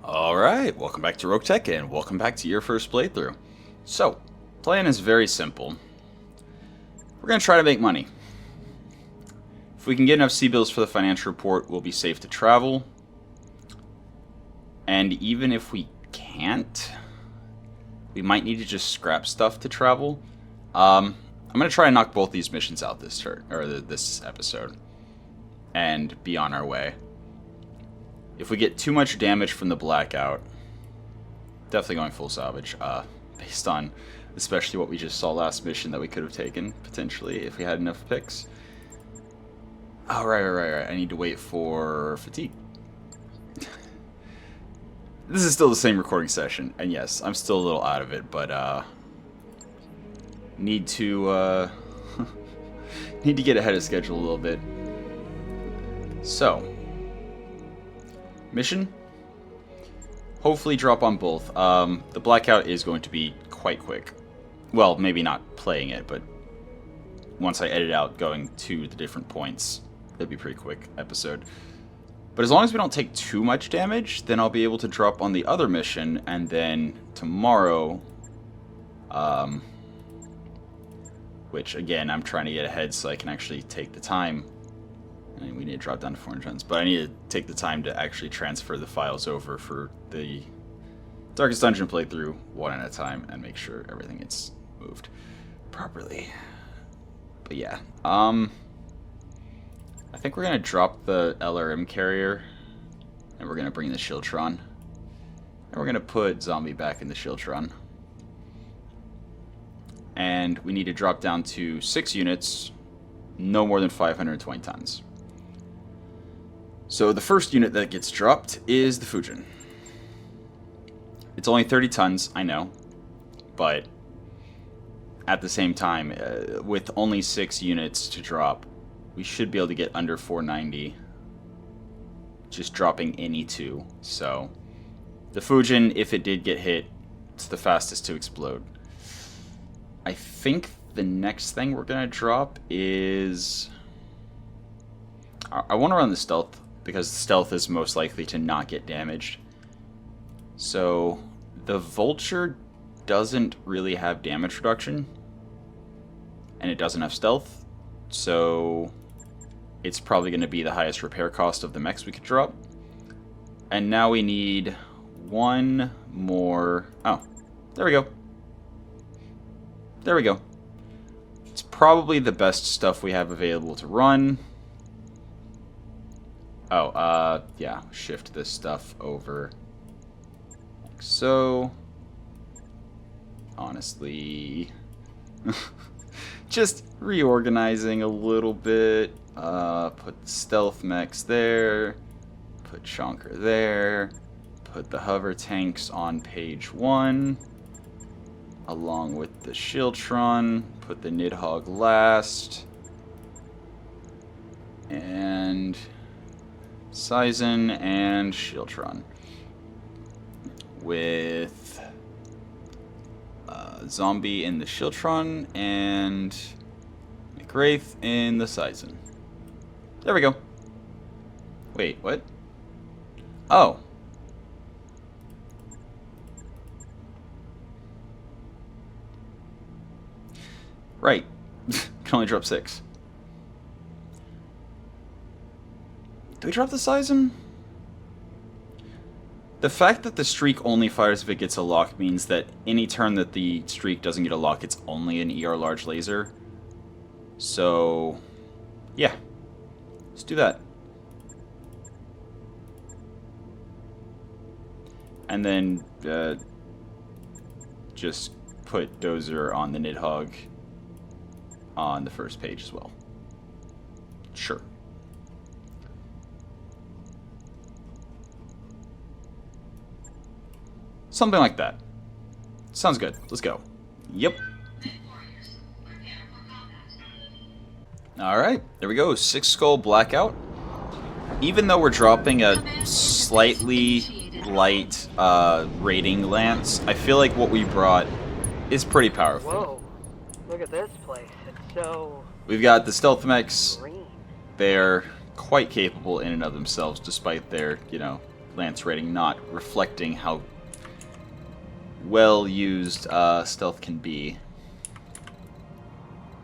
Alright, welcome back to Roguetech and welcome back to your first playthrough. So, plan is very simple. We're going to try to make money. If we can get enough C-bills for the financial report, we'll be safe to travel. And even if we can't, we might need to just scrap stuff to travel. I'm going to try and knock both these missions out this episode. And be on our way. If we get too much damage from the Blackout, definitely going full salvage, based on especially what we just saw last mission that we could have taken, potentially, if we had enough picks. Oh, right. I need to wait for fatigue. This is still the same recording session, and yes, I'm still a little out of it, but, need to, need to get ahead of schedule a little bit. So, mission, hopefully drop on both. The Blackout is going to be quite quick. Well, maybe not playing it, but once I edit out going to the different points, it'll be a pretty quick episode. But as long as we don't take too much damage, then I'll be able to drop on the other mission, and then tomorrow, which again, I'm trying to get ahead so I can actually take the time. And we need to drop down to 400 tons, but I need to take the time to actually transfer the files over for the Darkest Dungeon playthrough one at a time and make sure everything gets moved properly. But yeah, I think we're gonna drop the LRM carrier, and we're gonna bring the Shieldtron, and we're gonna put Zombie back in the Shieldtron, and we need to drop down to 6 units, no more than 520 tons. So the first unit that gets dropped is the Fujin. It's only 30 tons, I know, but at the same time, with only 6 units to drop, we should be able to get under 490, just dropping any 2. So the Fujin, if it did get hit, it's the fastest to explode. I think the next thing we're going to drop is... I want to run the Stealth, because stealth is most likely to not get damaged. So the Vulture doesn't really have damage reduction, and it doesn't have stealth, so it's probably going to be the highest repair cost of the mechs we could drop. And now we need one more... Oh, there we go. There we go. It's probably the best stuff we have available to run. Oh, yeah, shift this stuff over like so. Honestly, just reorganizing a little bit. Put stealth mechs there, put Chonker there, put the hover tanks on page 1, along with the Shieldtron, put the Nidhogg last, and Sizen and Shieldtron, with Zombie in the Shieldtron and McWraith in the Sizen. There we go. Wait, what? Oh. Right. Can only drop 6. Do we drop the Sizen? The fact that the streak only fires if it gets a lock means that any turn that the streak doesn't get a lock, it's only an ER large laser. So, yeah. Let's do that. And then, just put Dozer on the Nidhogg on the first page as well. Sure. Something like that. Sounds good. Let's go. Yep. Alright, there we go. 6 Skull Blackout. Even though we're dropping a slightly light rating lance, I feel like what we brought is pretty powerful. Whoa, look at this place. It's so... We've got the stealth mechs. green. They're quite capable in and of themselves, despite their, lance rating, not reflecting how well used stealth can be.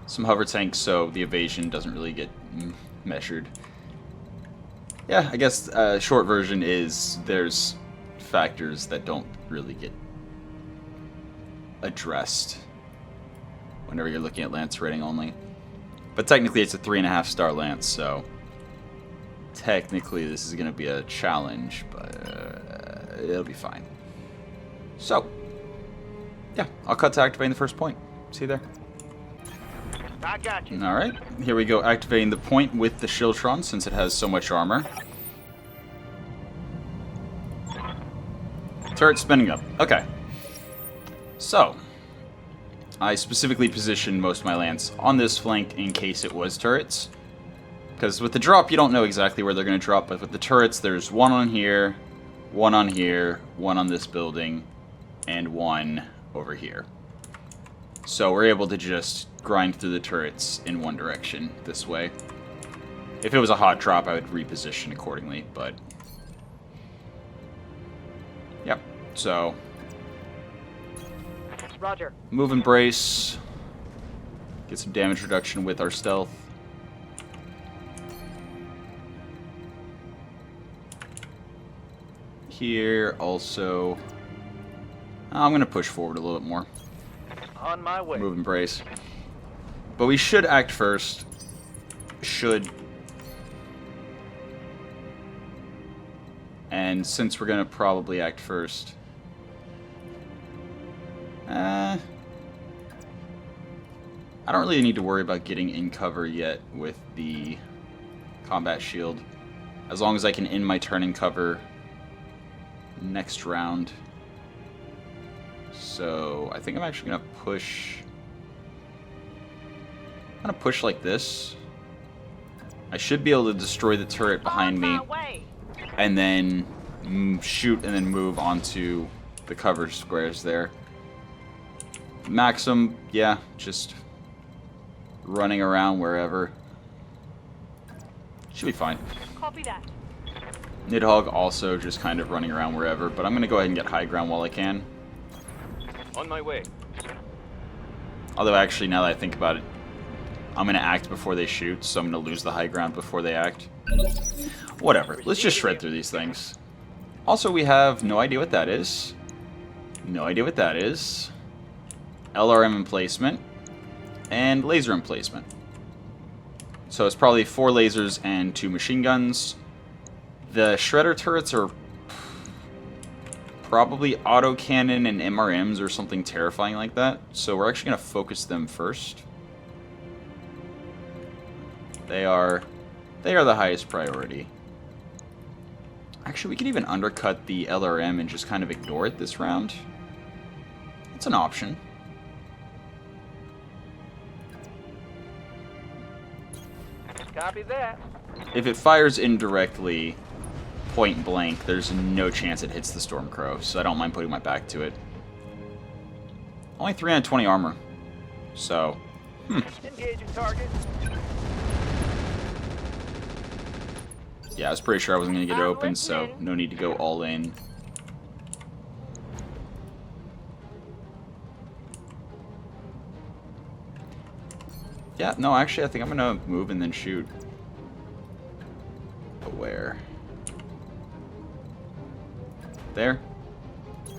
Some hover tanks, so the evasion doesn't really get measured. Yeah, I guess short version is there's factors that don't really get addressed whenever you're looking at lance rating only. But technically it's a 3.5-star lance, so technically this is going to be a challenge, but it'll be fine. So, yeah, I'll cut to activating the first point. See you there. I got you. Alright, here we go, activating the point with the Shiltron since it has so much armor. Turret spinning up. Okay. So, I specifically positioned most of my lance on this flank in case it was turrets. Because with the drop, you don't know exactly where they're going to drop, but with the turrets, there's one on here, one on here, one on this building, and one over here. So we're able to just grind through the turrets in one direction this way. If it was a hot drop, I would reposition accordingly, but... Yep, so... Roger. Move and brace. Get some damage reduction with our stealth. Here, also... I'm going to push forward a little bit more. On my way. Move and brace. But we should act first. Should. And since we're going to probably act first... I don't really need to worry about getting in cover yet with the combat shield. As long as I can end my turn in cover next round. So I think I'm actually going to push... I'm going to push like this. I should be able to destroy the turret behind me. And then shoot and then move onto the cover squares there. Maxim, yeah, just running around wherever. Should be fine. Copy that. Nidhogg also just kind of running around wherever, but I'm going to go ahead and get high ground while I can. On my way. Although actually, now that I think about it, I'm going to act before they shoot, so I'm going to lose the high ground before they act. Whatever, let's just shred through these things. Also, we have no idea what that is. No idea what that is. LRM emplacement. And laser emplacement. So it's probably 4 lasers and 2 machine guns. The shredder turrets are probably autocannon and MRMs or something terrifying like that. So we're actually going to focus them first. They are the highest priority. Actually, we could even undercut the LRM and just kind of ignore it this round. It's an option. Copy that. If it fires indirectly, point blank, there's no chance it hits the Stormcrow, so I don't mind putting my back to it. Only 320 armor. So, Engaging target. yeah, I was pretty sure I wasn't going to get it open, so no need to go all in. Yeah, no, actually, I think I'm going to move and then shoot. But where? There?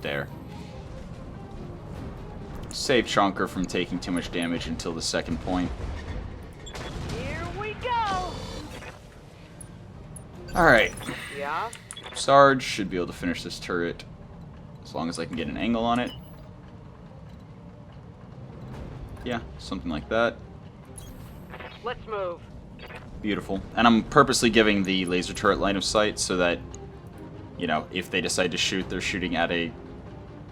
There. Save Chonker from taking too much damage until the second point. Here we go. Alright. Yeah. Sarge should be able to finish this turret as long as I can get an angle on it. Yeah, something like that. Let's move. Beautiful. And I'm purposely giving the laser turret line of sight so that, you know, if they decide to shoot, they're shooting at a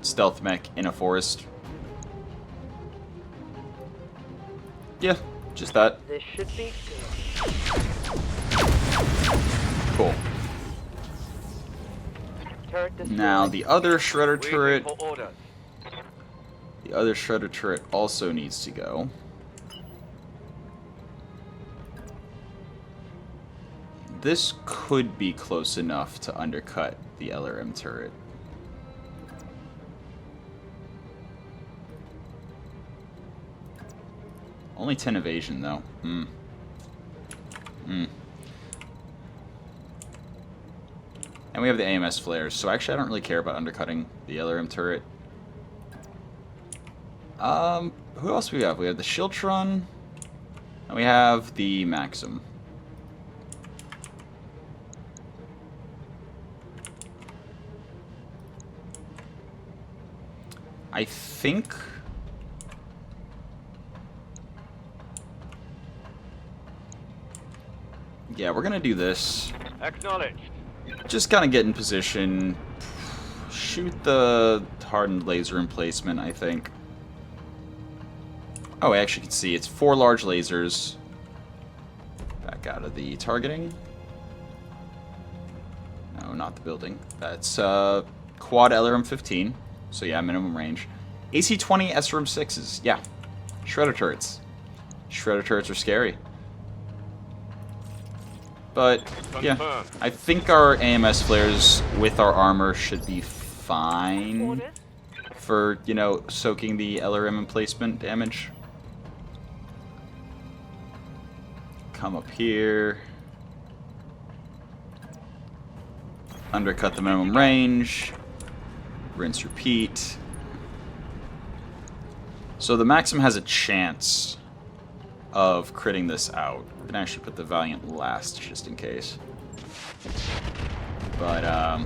stealth mech in a forest. Yeah, just that. This should be good. Cool. Turret destroyed. Now, the other shredder turret... Waiting for orders. The other shredder turret also needs to go. this could be close enough to undercut the LRM turret. Only 10 evasion, though. And we have the AMS flares, so actually I don't really care about undercutting the LRM turret. Who else do we have? We have the Shiltron, and we have the Maxim. I think... yeah, we're gonna do this. Acknowledged. Just kind of get in position. Shoot the hardened laser emplacement, I think. Oh, I actually can see it's 4 large lasers. Back out of the targeting. No, not the building. That's quad LRM 15. So yeah, minimum range. AC-20 SRM 6s. Yeah. Shredder turrets. Shredder turrets are scary. But, yeah, I think our AMS flares with our armor should be fine for, you know, soaking the LRM emplacement damage. Come up here. Undercut the minimum range. Rinse, repeat. So the Maxim has a chance of critting this out. We can actually put the Valiant last, just in case. But,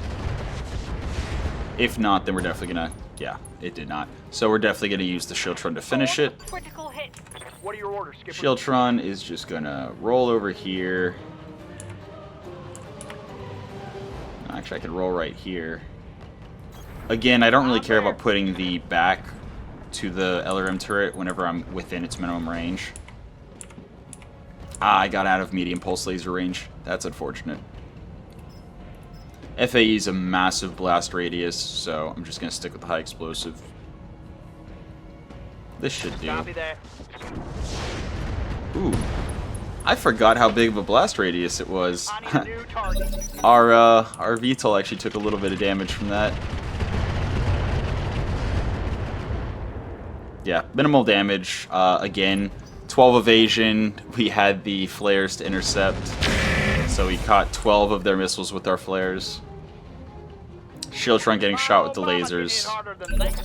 if not, then we're definitely gonna... yeah, it did not. So we're definitely gonna use the Shiltron to finish it. Critical hit. What are your orders, Skipper? Shiltron is just gonna roll over here. Actually, I could roll right here. Again, I don't really care about putting the back to the LRM turret whenever I'm within its minimum range. Ah, I got out of medium pulse laser range. That's unfortunate. FAE is a massive blast radius, so I'm just going to stick with the high explosive. This should do. Copy that. Ooh. I forgot how big of a blast radius it was. I need a new target. Our VTOL actually took a little bit of damage from that. Yeah, minimal damage. Again, 12 evasion. We had the flares to intercept. So we caught 12 of their missiles with our flares. Shieldtron getting shot with the lasers.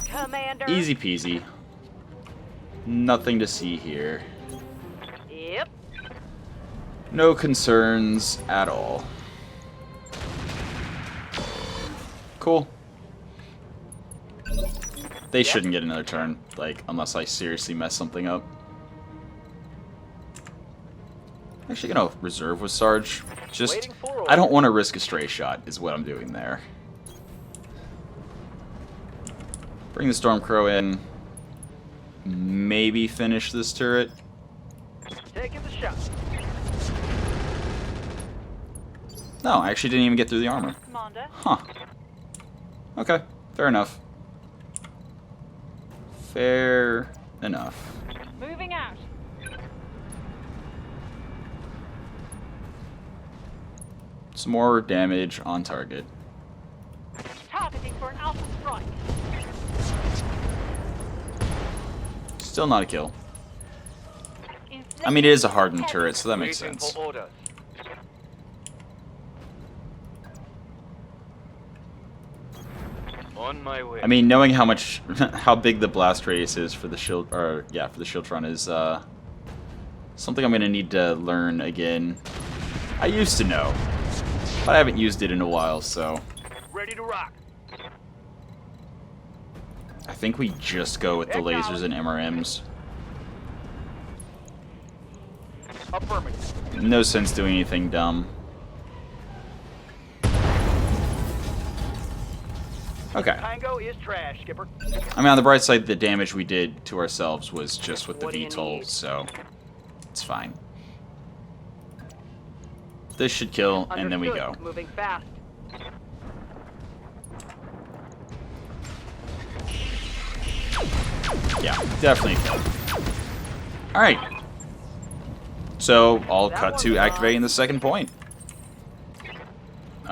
Commander. Easy peasy. Nothing to see here. Yep. No concerns at all. Cool. They shouldn't get another turn, like, unless I seriously mess something up. Actually gonna reserve with Sarge. Just, I don't want to risk a stray shot, is what I'm doing there. Bring the Stormcrow in. Maybe finish this turret. Taking the shot. No, I actually didn't even get through the armor. Commander. Huh. Okay, fair enough. Fair enough. Moving out. Some more damage on target. Targeting for an alpha strike. Still not a kill. I mean, it is a hardened turret, so that makes sense. On my way. I mean, knowing how much, how big the blast radius is for the shield, or yeah, for the Shieldtron is something I'm gonna need to learn again. I used to know, but I haven't used it in a while, so. Ready to rock. I think we just go with the lasers and MRMs. Affirmative. No sense doing anything dumb. Okay. Tango is trash, Skipper. I mean, on the bright side, the damage we did to ourselves was just with the What do you VTOL, need? so it's fine. This should kill, and then we go. Understood. Moving fast. Yeah, definitely kill. Alright. So, I'll cut to activating the second point.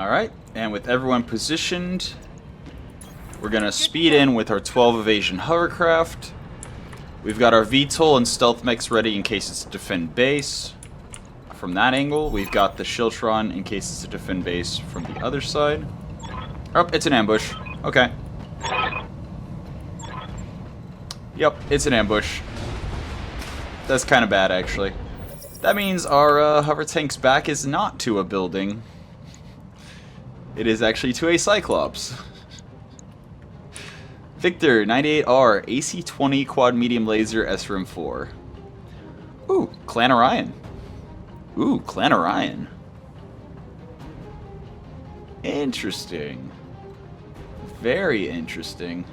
Alright, and with everyone positioned, we're going to speed in with our 12 evasion hovercraft. We've got our VTOL and stealth mechs ready in case it's to defend base. From that angle, we've got the Shiltron in case it's to defend base from the other side. Oh, it's an ambush. Okay. Yep, it's an ambush. That's kind of bad, actually. That means our hover tank's back is not to a building. It is actually to a Cyclops. Victor, 98R, AC-20 quad medium laser, SRM 4. Ooh, Clan Orion. Ooh, Clan Orion. Interesting. Very interesting.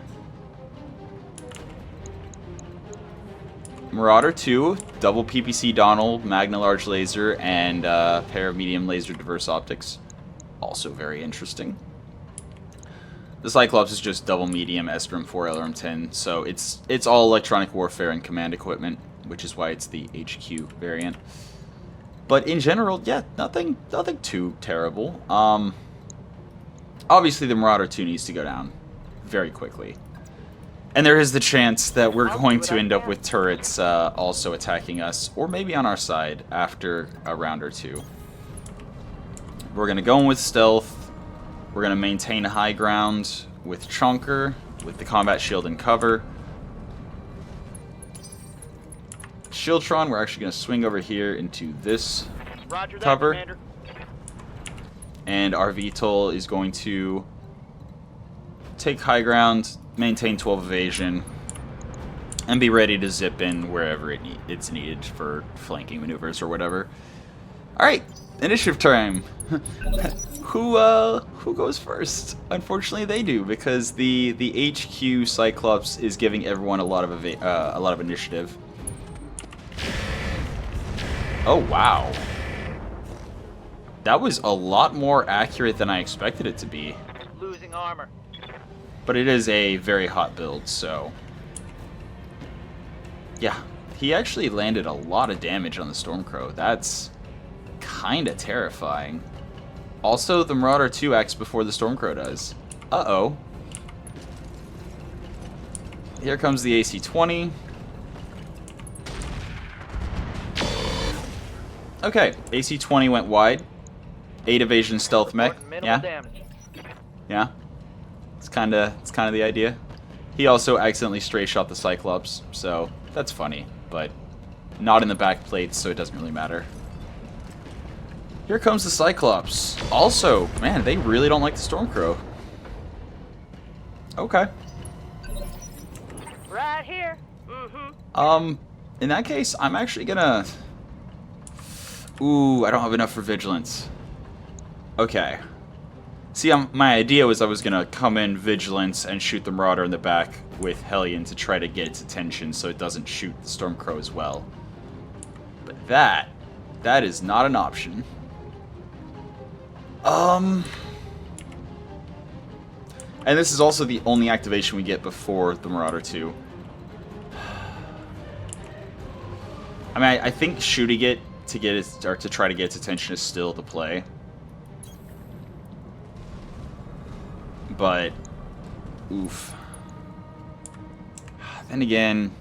Marauder 2, double PPC Donald, Magna Large Laser, and pair of medium laser diverse optics. Also very interesting. The Cyclops is just double medium SRM 4 LRM 10, so it's all electronic warfare and command equipment, which is why it's the HQ variant. But in general, yeah, nothing too terrible. Obviously the Marauder 2 needs to go down very quickly. And there is the chance that we're going to end up with turrets also attacking us, or maybe on our side after a round or two. We're going to go in with stealth. We're going to maintain high ground with Chunker, with the combat shield and cover. Shieldtron, we're actually going to swing over here into this cover. Commander. And our VTOL is going to take high ground, maintain 12 evasion, and be ready to zip in wherever it's needed for flanking maneuvers or whatever. Alright, initiative time. Who goes first? Unfortunately, they do, because the HQ Cyclops is giving everyone a lot of initiative. Oh wow, that was a lot more accurate than I expected it to be. Losing armor. But it is a very hot build, so yeah, he actually landed a lot of damage on the Stormcrow. That's kind of terrifying. Also, the Marauder 2 acts before the Stormcrow does. Uh-oh. Here comes the AC-20. Okay, AC-20 went wide. 8 evasion stealth mech. Yeah. Damage. Yeah. It's kind of the idea. He also accidentally stray shot the Cyclops, so that's funny, but not in the back plates, so it doesn't really matter. Here comes the Cyclops. Also, man, they really don't like the Stormcrow. Okay. Right here. In that case, I'm actually gonna... Ooh, I don't have enough for vigilance. Okay. See, my idea was I was gonna come in vigilance and shoot the Marauder in the back with Hellion to try to get its attention so it doesn't shoot the Stormcrow as well. But that is not an option. And this is also the only activation we get before the Marauder 2. I mean, I think shooting it to get its, or to try to get its attention is still the play. But, oof. Then again,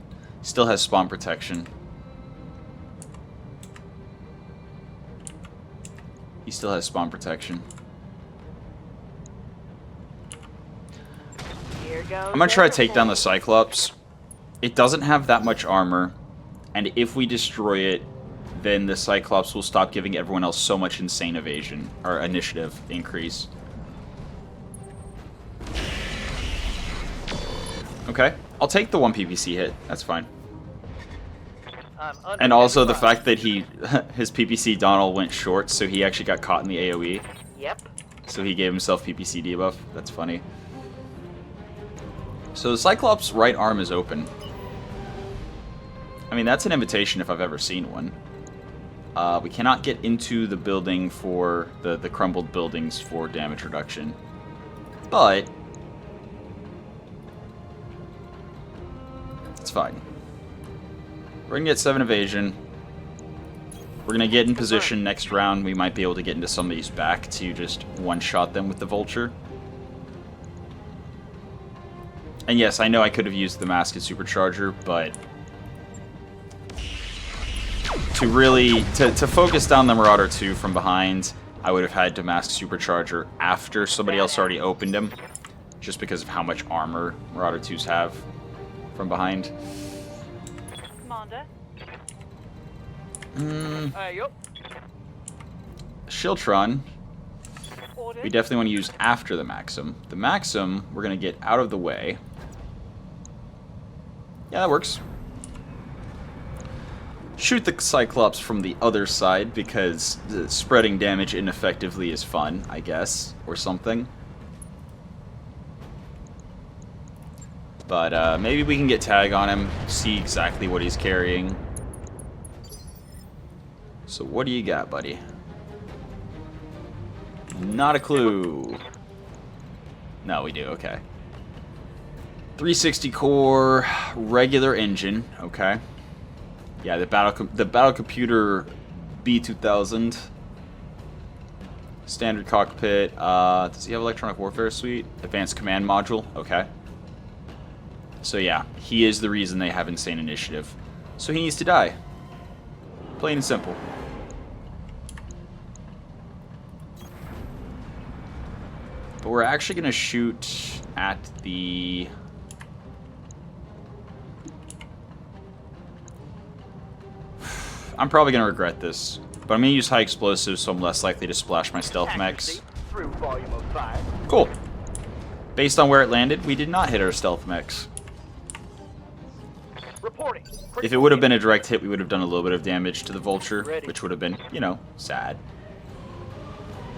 still has spawn protection. He still has spawn protection. I'm gonna try to take down the Cyclops. It doesn't have that much armor, and if we destroy it, then the Cyclops will stop giving everyone else so much insane evasion, or initiative increase. Okay, I'll take the 1 PPC hit, that's fine. And also the fact that his PPC Donald went short, so he actually got caught in the AoE. Yep. So he gave himself PPC debuff, that's funny. So the Cyclops' right arm is open. I mean, that's an invitation if I've ever seen one. We cannot get into the building for the crumbled buildings for damage reduction. But it's fine. We're gonna get 7 evasion. We're going to get in position next round. We might be able to get into somebody's back to just one-shot them with the Vulture. And yes, I know I could have used the Masked Supercharger, but to focus down the Marauder 2 from behind, I would have had to Masked Supercharger after somebody else already opened him, just because of how much armor Marauder 2s have from behind. Commander. Yup. Shieldtron, Order. we definitely want to use after the Maxim. The Maxim, we're going to get out of the way. Yeah, that works. Shoot the Cyclops from the other side, because spreading damage ineffectively is fun, I guess, or something. But maybe we can get tag on him, see exactly what he's carrying. So what do you got, buddy? Not a clue. No, we do, okay. 360 core, regular engine, okay. Yeah, the battle computer B2000. Standard cockpit. Does he have electronic warfare suite? Advanced command module, okay. So yeah, he is the reason they have insane initiative. So he needs to die. Plain and simple. But we're actually going to shoot at the... I'm probably going to regret this, but I'm going to use high explosives so I'm less likely to splash my stealth mechs. Through volume of 5. Cool. Based on where it landed, we did not hit our stealth mechs. Reporting. If it would have been a direct hit, we would have done a little bit of damage to the Vulture, which would have been, you know, sad.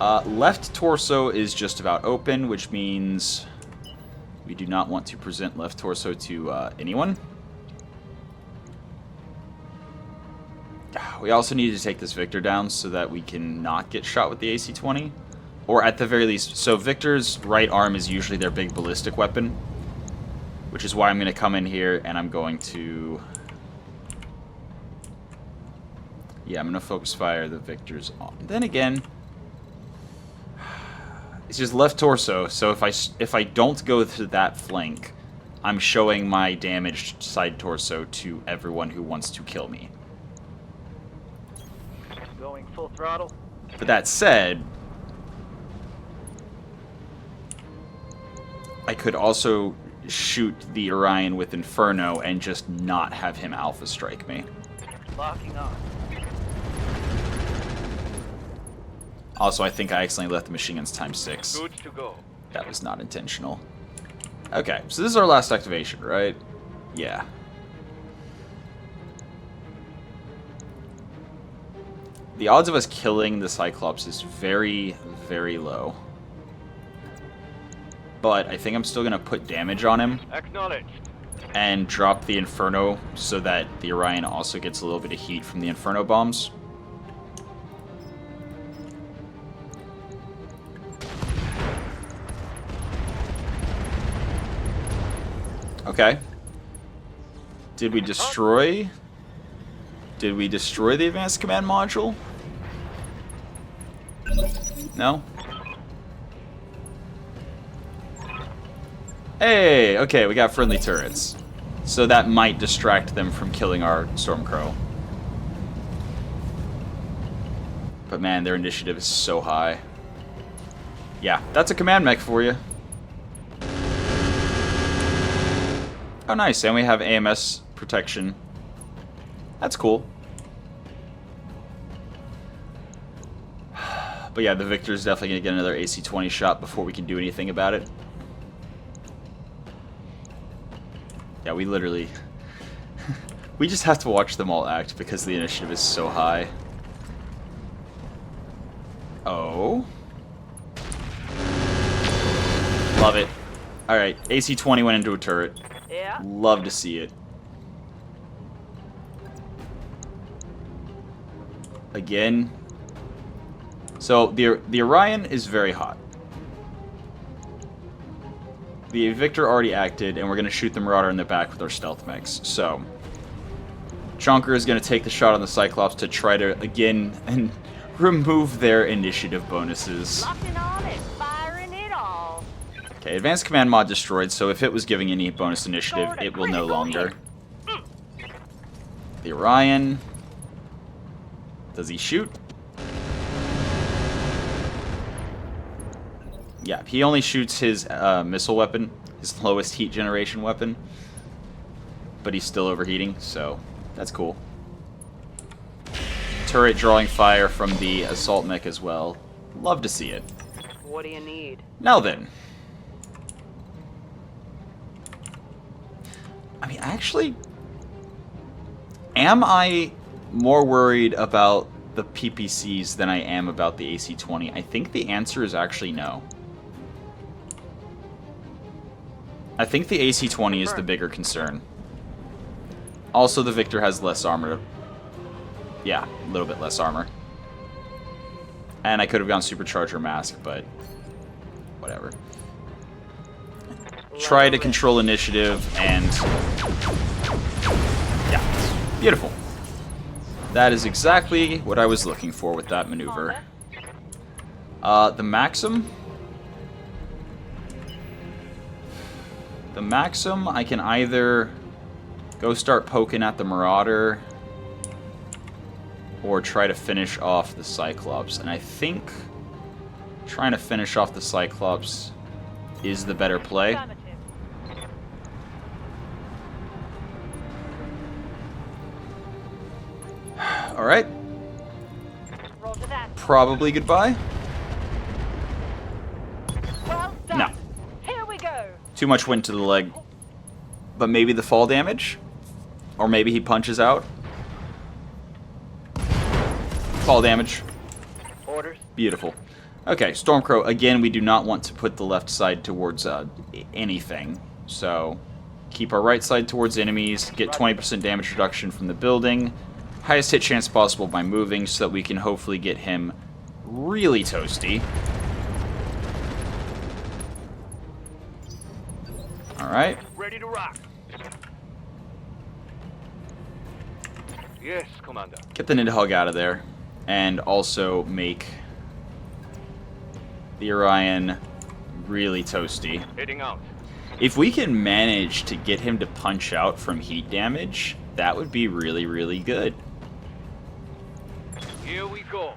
Left torso is just about open, which means we do not want to present left torso to anyone. We also need to take this Victor down so that we can not get shot with the AC-20. Or at the very least, so Victor's right arm is usually their big ballistic weapon, which is why I'm going to come in here and I'm going to... Yeah, I'm going to focus fire the Victor's on. Then again, it's just left torso, so if I don't go to that flank, I'm showing my damaged side torso to everyone who wants to kill me. Going full throttle. But that said, I could also shoot the Orion with Inferno and just not have him alpha strike me. Locking on. Also, I think I accidentally left the machine guns ×6. Good to go. That was not intentional. Okay, so this is our last activation, right? Yeah. The odds of us killing the Cyclops is very, very low. But I think I'm still going to put damage on him. Acknowledged. And drop the Inferno so that the Orion also gets a little bit of heat from the Inferno bombs. Okay. Did we destroy... Did we destroy the advanced command module? No? Hey! Okay, we got friendly turrets. So that might distract them from killing our Stormcrow. But man, their initiative is so high. Yeah, that's a command mech for you. Oh nice, and we have AMS protection. That's cool. But yeah, the Victor's definitely going to get another AC-20 shot before we can do anything about it. Yeah, we literally... we just have to watch them all act because the initiative is so high. Oh. Love it. Alright, AC-20 went into a turret. Yeah. Love to see it. Again. So, the Orion is very hot. The Victor already acted, and we're going to shoot the Marauder in the back with our stealth mechs. So, Chonker is going to take the shot on the Cyclops to try to, again, and remove their initiative bonuses. Locking on and firing it all. Okay, advanced command mod destroyed, so if it was giving any bonus initiative, it will no longer. The Orion. Does he shoot? Yeah, he only shoots his missile weapon, his lowest heat generation weapon. But he's still overheating, so that's cool. Turret drawing fire from the assault mech as well. Love to see it. What do you need? Now then. I mean, actually, am I more worried about the PPCs than I am about the AC-20? I think the answer is actually no. I think the AC-20 is the bigger concern. Also, the Victor has less armor. Yeah, a little bit less armor. And I could have gone Supercharger Mask, but whatever. Try to control initiative, and yeah, beautiful. That is exactly what I was looking for with that maneuver. The Maxim. The Maxim, I can either go start poking at the Marauder or try to finish off the Cyclops. And I think trying to finish off the Cyclops is the better play. Alright. Probably goodbye. Well done. No. Here we go. Too much wind to the leg. But maybe the fall damage? Or maybe he punches out? Fall damage. Orders. Beautiful. Okay, Stormcrow, again, we do not want to put the left side towards anything. So, keep our right side towards enemies, get 20% damage reduction from the building, highest hit chance possible by moving so that we can hopefully get him really toasty. Alright. Ready to rock. Yes, Commander. Get the Nidhogg out of there. And also make the Orion really toasty. Heading out. If we can manage to get him to punch out from heat damage, that would be really, really good. Here we go.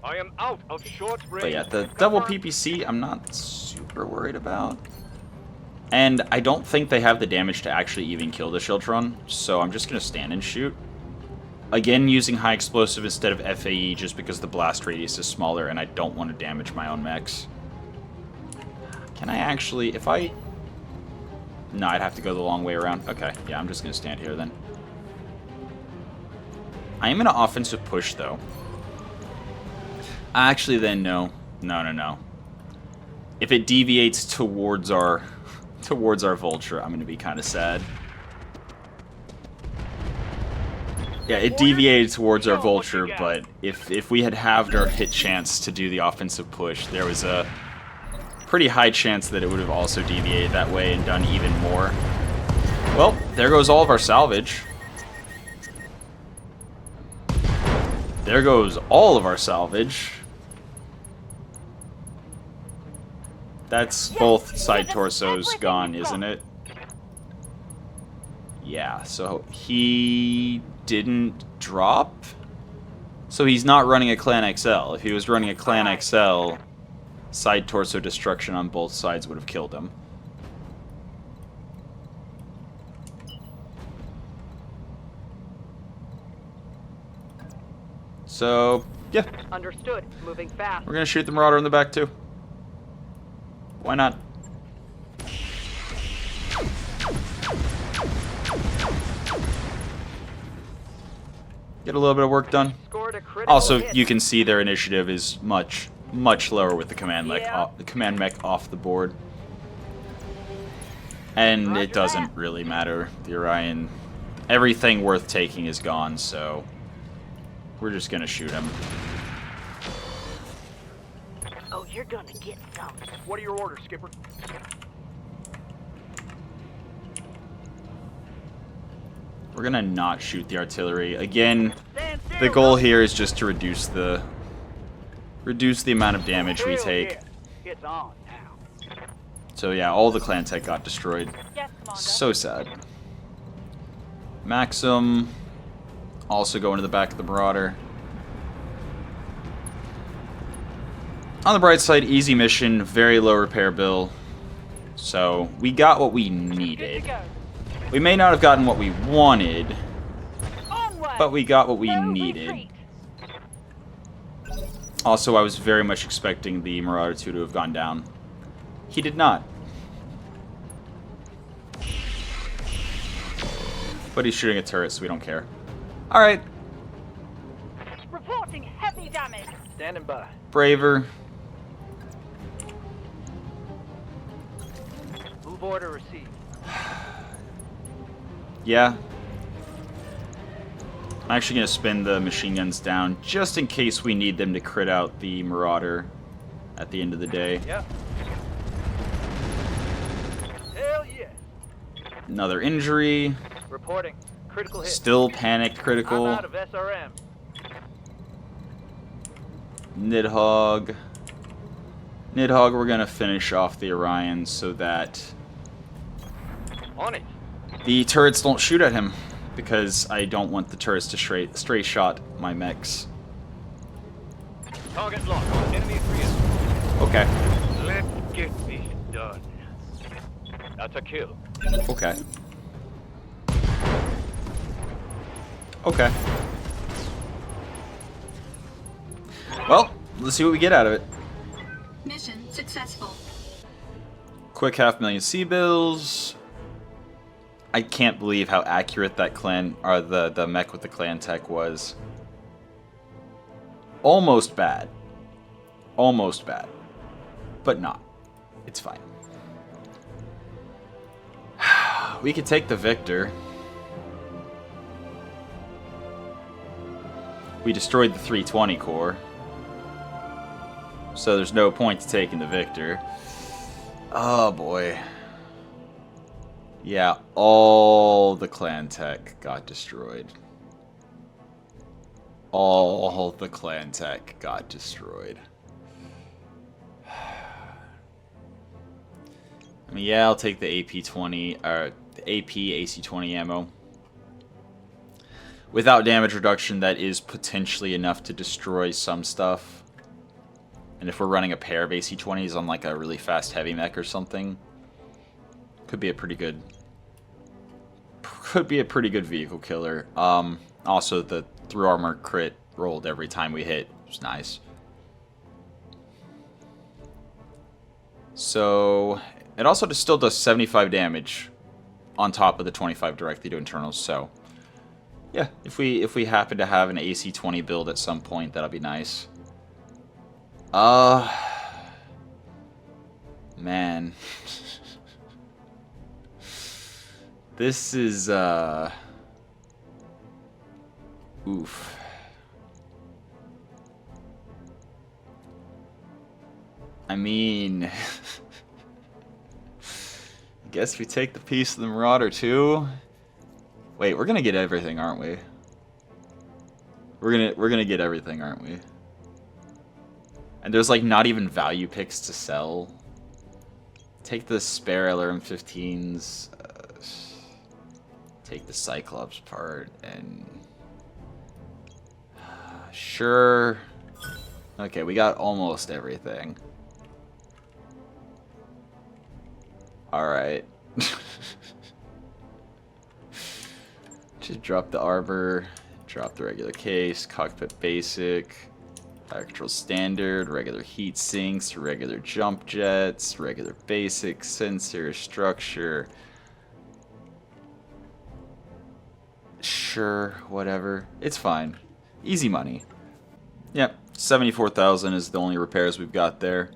I am out of short range. But yeah, the double PPC I'm not super worried about. And I don't think they have the damage to actually even kill the Shieldtron, so I'm just going to stand and shoot. Again, using high explosive instead of FAE just because the blast radius is smaller and I don't want to damage my own mechs. Can I actually, if I... No, I'd have to go the long way around. Okay, yeah, I'm just going to stand here then. I am in an offensive push, though. Actually, then, no. No. If it deviates towards our Vulture, I'm going to be kind of sad. Yeah, it deviated towards our Vulture, but if we had halved our hit chance to do the offensive push, there was a pretty high chance that it would have also deviated that way and done even more. Well, there goes all of our salvage. There goes all of our salvage. That's both side torsos gone, isn't it? Yeah, so he didn't drop? So he's not running a Clan XL. If he was running a Clan XL, side torso destruction on both sides would have killed him. So, yeah. Understood. Moving fast. We're gonna shoot the Marauder in the back too. Why not? Get a little bit of work done. Also, you can see their initiative is much lower with the command mech off the board. And it doesn't really matter. The Orion, everything worth taking is gone, so we're just gonna shoot him. Oh, you're gonna get some. What are your orders, Skipper? We're gonna not shoot the artillery. Again, Stand still, the goal Rogue. here is just to reduce the amount of damage we Hell take. yeah. It's on now. So yeah, all the clan tech got destroyed. Yes, Commander. So sad. Maxim also go into the back of the Marauder. On the bright side, easy mission, very low repair bill. So we got what we Good to needed. go. We may not have gotten what we wanted, Onward. but we got what we No needed. retreat. Also, I was very much expecting the Marauder 2 to have gone down. He did not. But he's shooting at turrets, so we don't care. Alright, Reporting heavy damage. Standing by. Braver. Move order received. Yeah. I'm actually going to spin the machine guns down just in case we need them to crit out the Marauder at the end of the day. Yep. Hell yeah. Another injury. Reporting. Critical hit. Still panic critical. I'm out of SRM. Nidhogg. Nidhogg, we're going to finish off the Orion so that On it. the turrets don't shoot at him, because I don't want the turrets to stray shot my mechs. Target locked on enemy 3. Okay. Let's get this done. That's a kill. Okay. Okay. Well, let's see what we get out of it. Mission successful. Quick 500,000 C-bills. I can't believe how accurate that clan, or the mech with the clan tech was. Almost bad. Almost bad. But not. It's fine. We could take the victor. We destroyed the 320 core. So there's no point to taking the victor. Oh boy. Yeah, all the clan tech got destroyed. All the clan tech got destroyed. I mean, yeah, I'll take the AP-20, or the AP AC-20 ammo. Without damage reduction, that is potentially enough to destroy some stuff. And if we're running a pair of AC-20s on like a really fast heavy mech or something, could be a pretty good vehicle killer. Also the through armor crit rolled every time we hit, which was nice. So it also still does 75 damage on top of the 25 directly to internals. So yeah, if we happen to have an AC-20 build at some point, that'll be nice. Man. This is, oof. I mean, I guess we take the piece of the Marauder too. Wait, we're gonna get everything, aren't we? We're gonna get everything, aren't we? And there's like not even value picks to sell. Take the spare LRM-15s. Take the Cyclops part and sure. Okay, we got almost everything. All right. Just drop the arbor, drop the regular case, cockpit basic. Fire control standard, regular heat sinks, regular jump jets, regular basic, sensor, structure. Sure, whatever. It's fine. Easy money. Yep, 74,000 is the only repairs we've got there.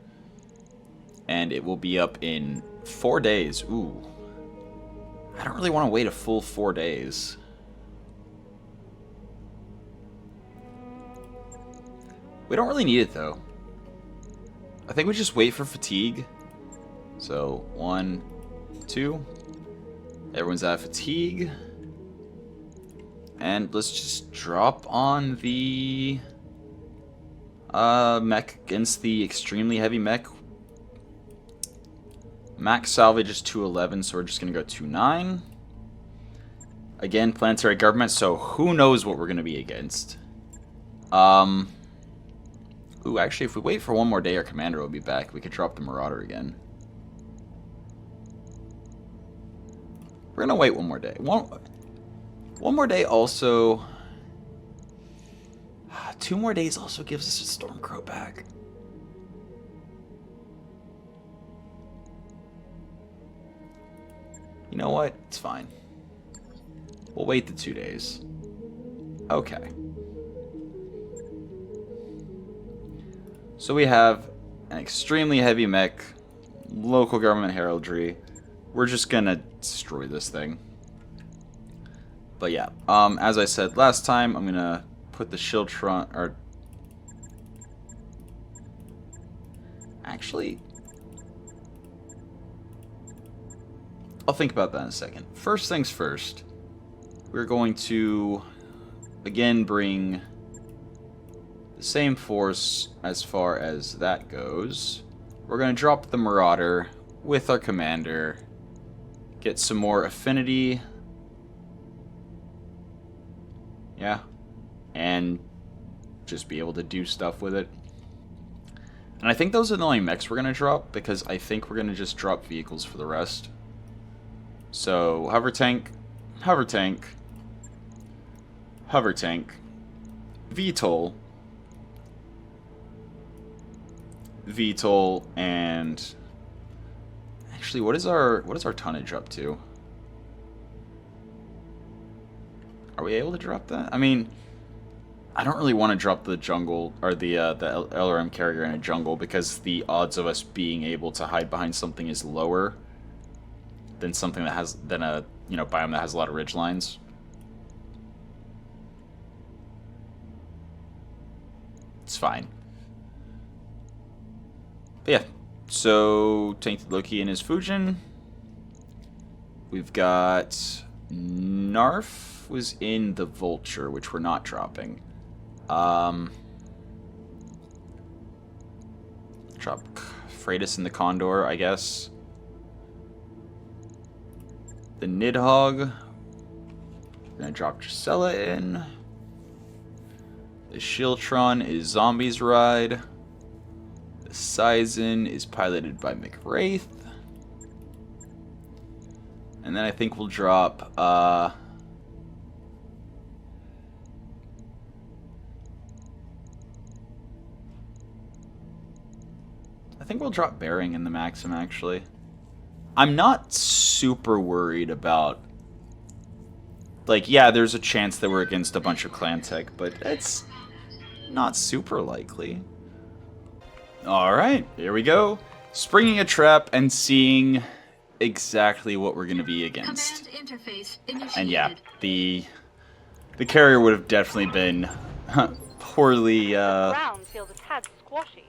And it will be up in 4 days. Ooh. I don't really want to wait a full 4 days. We don't really need it, though. I think we just wait for fatigue. So, 1, 2. Everyone's out of fatigue. And let's just drop on the mech against the extremely heavy mech. Max salvage is 211, so we're just going to go 29. Again, planetary government, so who knows what we're going to be against. Ooh, actually, if we wait for one more day, our commander will be back. We could drop the Marauder again. We're going to wait one more day. One more day also... 2 more days also gives us a Stormcrow back. You know what? It's fine. We'll wait the 2 days. Okay. So we have an extremely heavy mech, local government heraldry. We're just gonna destroy this thing. But yeah, as I said last time, I'm gonna put the Shieldtron, or actually, I'll think about that in a second. First things first, we're going to again bring the same force as far as that goes. We're going to drop the Marauder with our commander, get some more affinity. Yeah. And just be able to do stuff with it. And I think those are the only mechs we're going to drop, because I think we're going to just drop vehicles for the rest. So, hover tank, hover tank, hover tank, VTOL, VTOL, and actually, what is our tonnage up to? Are we able to drop that? I mean, I don't really want to drop the jungle or the LRM carrier in a jungle, because the odds of us being able to hide behind something is lower than something that has a biome that has a lot of ridge lines. It's fine. But yeah, so Tainted Loki and his Fujin. We've got Narf was in the Vulture, which we're not dropping. Drop Freitas in the Condor, I guess. The Nidhogg. Gonna drop Gisela in. The Shieldtron is Zombies Ride. The Sizen is piloted by McWraith. And then I think we'll drop I think we'll drop Bearing in the Maxim, actually. I'm not super worried about... Like, yeah, there's a chance that we're against a bunch of clan tech, but it's not super likely. Alright, here we go. Springing a trap and seeing exactly what we're going to be against. Command interface initiated. And yeah, the carrier would have definitely been poorly... Ground feels a tad squashy.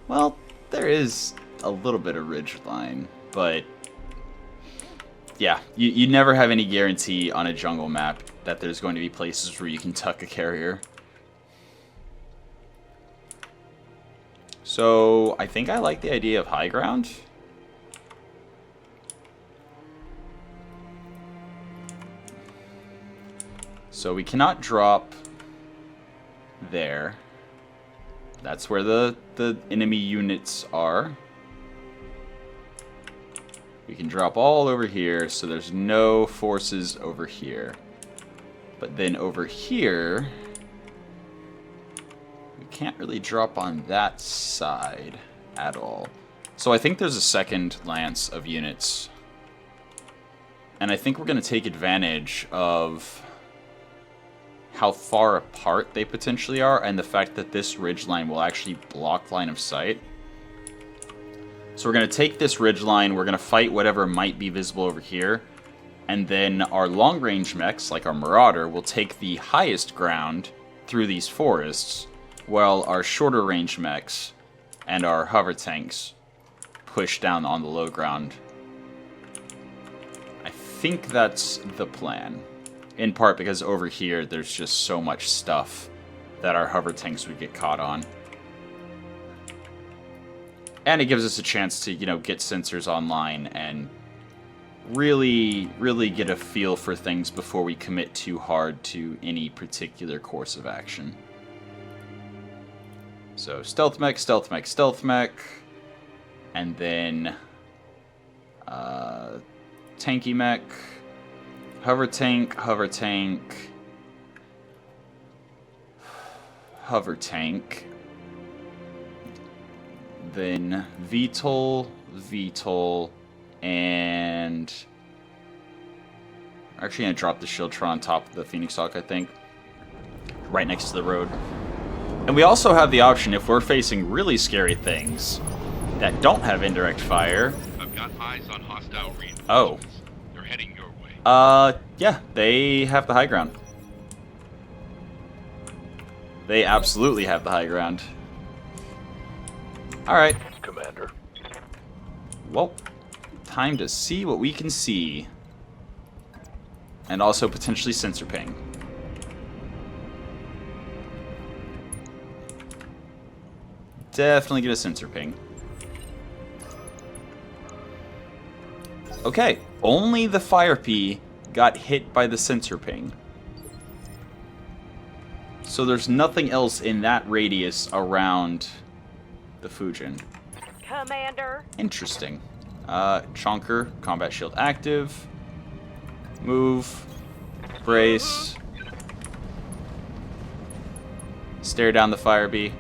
Well, there is a little bit of ridge line, but yeah, you never have any guarantee on a jungle map that there's going to be places where you can tuck a carrier. So I think I like the idea of high ground. So we cannot drop there. That's where the enemy units are. We can drop all over here, so there's no forces over here. But then over here, we can't really drop on that side at all. So I think there's a second lance of units. And I think we're going to take advantage of how far apart they potentially are, and the fact that this ridgeline will actually block line of sight. So we're going to take this ridgeline, we're going to fight whatever might be visible over here, and then our long-range mechs, like our Marauder, will take the highest ground through these forests, while our shorter-range mechs and our hover tanks push down on the low ground. I think that's the plan. In part because over here, there's just so much stuff that our hover tanks would get caught on. And it gives us a chance to, you know, get sensors online and really get a feel for things before we commit too hard to any particular course of action. So stealth mech, stealth mech, stealth mech, and then tanky mech, hover tank, hover tank, hover tank, then VTOL, VTOL, and I'm actually going to drop the Shieldtron on top of the Phoenix Hawk, I think, right next to the road. And we also have the option, if we're facing really scary things that don't have indirect fire. I've got eyes on hostile reinforcements. Oh. They're heading your way. Yeah, they have the high ground. They absolutely have the high ground. Alright. Commander. Well, time to see what we can see. And also potentially sensor ping. Definitely get a sensor ping. Okay, only the Fire Pea got hit by the sensor ping. So there's nothing else in that radius around the Fujin. Commander. Interesting. Chonker, combat shield active. Move. Brace. Stare down the Fire Bee.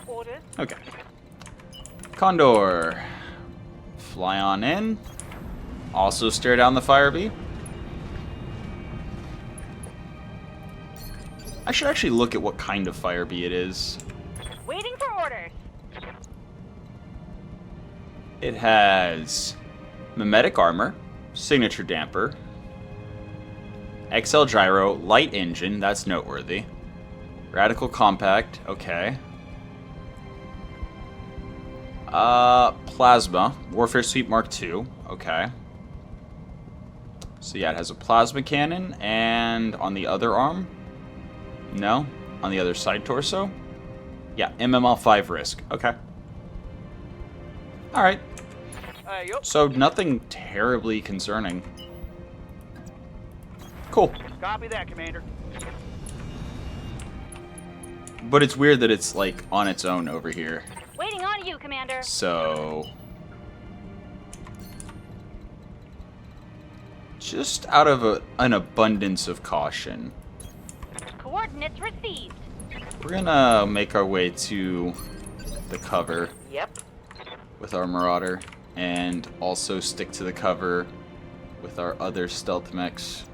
Orders. Okay. Condor. Fly on in. Also stare down the Fire Bee. I should actually look at what kind of Fire Bee it is. Waiting for orders. It has mimetic armor, signature damper, XL gyro, light engine, that's noteworthy. Radical compact, okay. Plasma, Warfare Sweep Mark II, okay. So yeah, it has a plasma cannon, and on the other arm, no, on the other side torso, yeah, MML5 risk, okay. Alright. Yup. So nothing terribly concerning. Cool. Copy that, Commander. But it's weird that it's like on its own over here. Waiting on you, Commander. So just out of an abundance of caution, Coordinates received. we're gonna make our way to the cover Yep. with our Marauder, and also stick to the cover with our other stealth mechs.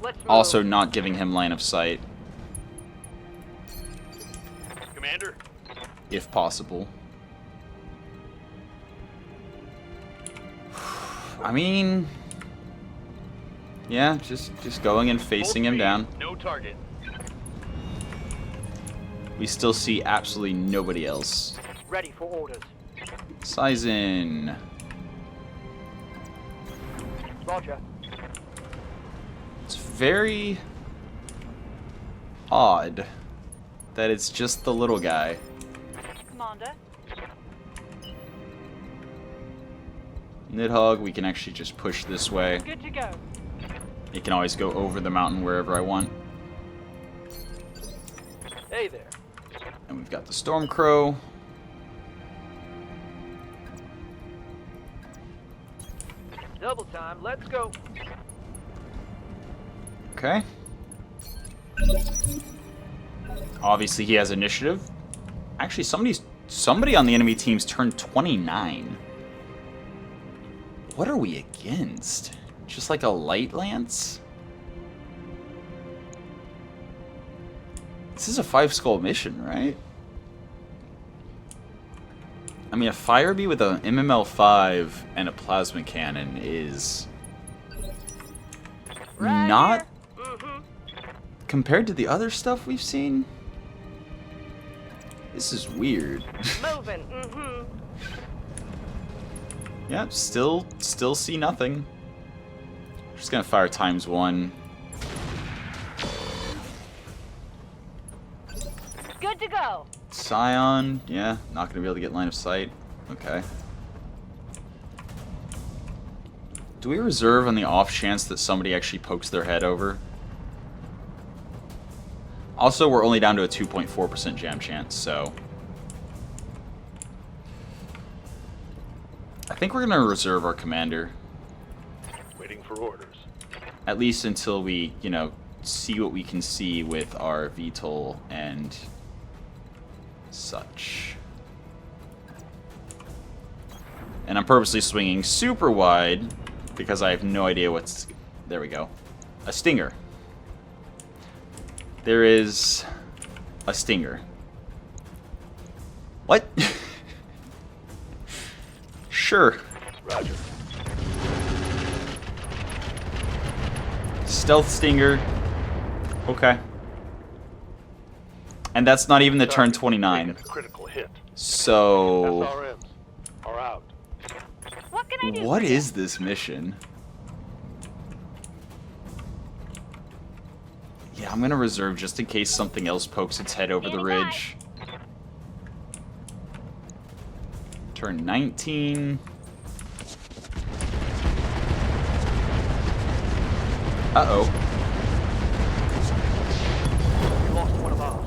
Let's move. Also not giving him line of sight, Commander. if possible. I mean, yeah, just going and facing him down. No target. We still see absolutely nobody else. Ready for orders. Size in. Roger. It's very odd that it's just the little guy. Commander. Nidhogg, we can actually just push this way. Good to go. It can always go over the mountain wherever I want. Hey there. And we've got the Stormcrow. Double time. Let's go. Okay. Obviously he has initiative. Actually, somebody on the enemy team's turned 29. What are we against? Just like a light lance? This is a 5-skull mission, right? I mean, a Fire Bee with an MML5 and a plasma cannon is Right not here. Mm-hmm. compared to the other stuff we've seen. This is weird. Moving. Mm-hmm. Yeah, still see nothing. Just gonna fire ×1. Good to go. Scion, yeah, not gonna be able to get line of sight. Okay. Do we reserve on the off chance that somebody actually pokes their head over? Also, we're only down to a 2.4% jam chance, so... I think we're gonna reserve our commander. Waiting for orders. At least until we, you know, see what we can see with our VTOL and such. And I'm purposely swinging super wide because I have no idea what's... There we go. A stinger. There is a stinger. What? Sure. Roger. Stealth stinger. Okay. And that's not even the turn 29. Taking a critical hit. So... SRMs are out. What can I do? What for you? is this mission? Yeah, I'm gonna reserve just in case something else pokes its head over the Standing by. ridge. Turn 19. Uh-oh. We lost one of ours.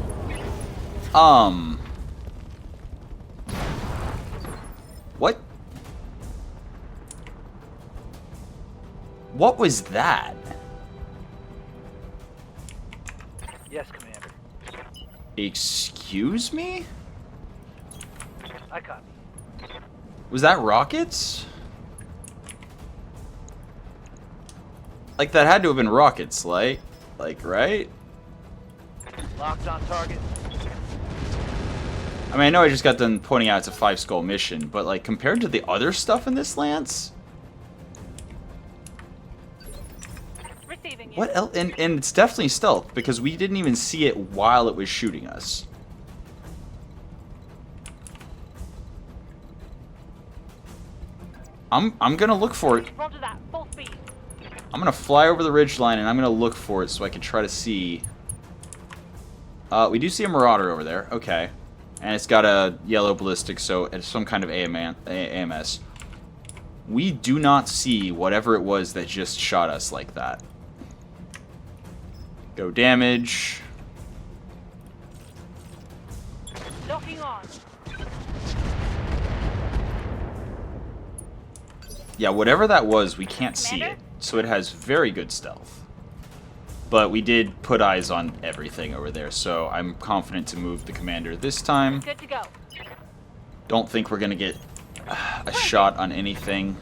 What? What was that? Yes, Commander. Excuse me? I copy. Was that rockets? Like, that had to have been rockets, like, right? Locked on target. I mean, I know I just got done pointing out it's a 5-skull mission, but, like, compared to the other stuff in this Lance? Receiving you. What else? And it's definitely stealth, because we didn't even see it while it was shooting us. I'm gonna look for it. Roger that. Full speed. I'm gonna fly over the ridgeline and I'm gonna look for it so I can try to see. We do see a Marauder over there. Okay. And it's got a yellow ballistic, so it's some kind of AMS. We do not see whatever it was that just shot us like that. Go damage. Locking on. Yeah, whatever that was, we can't see it. Commander? So it has very good stealth. But we did put eyes on everything over there, so I'm confident to move the commander this time. Good to go. Don't think we're going to get a shot on anything.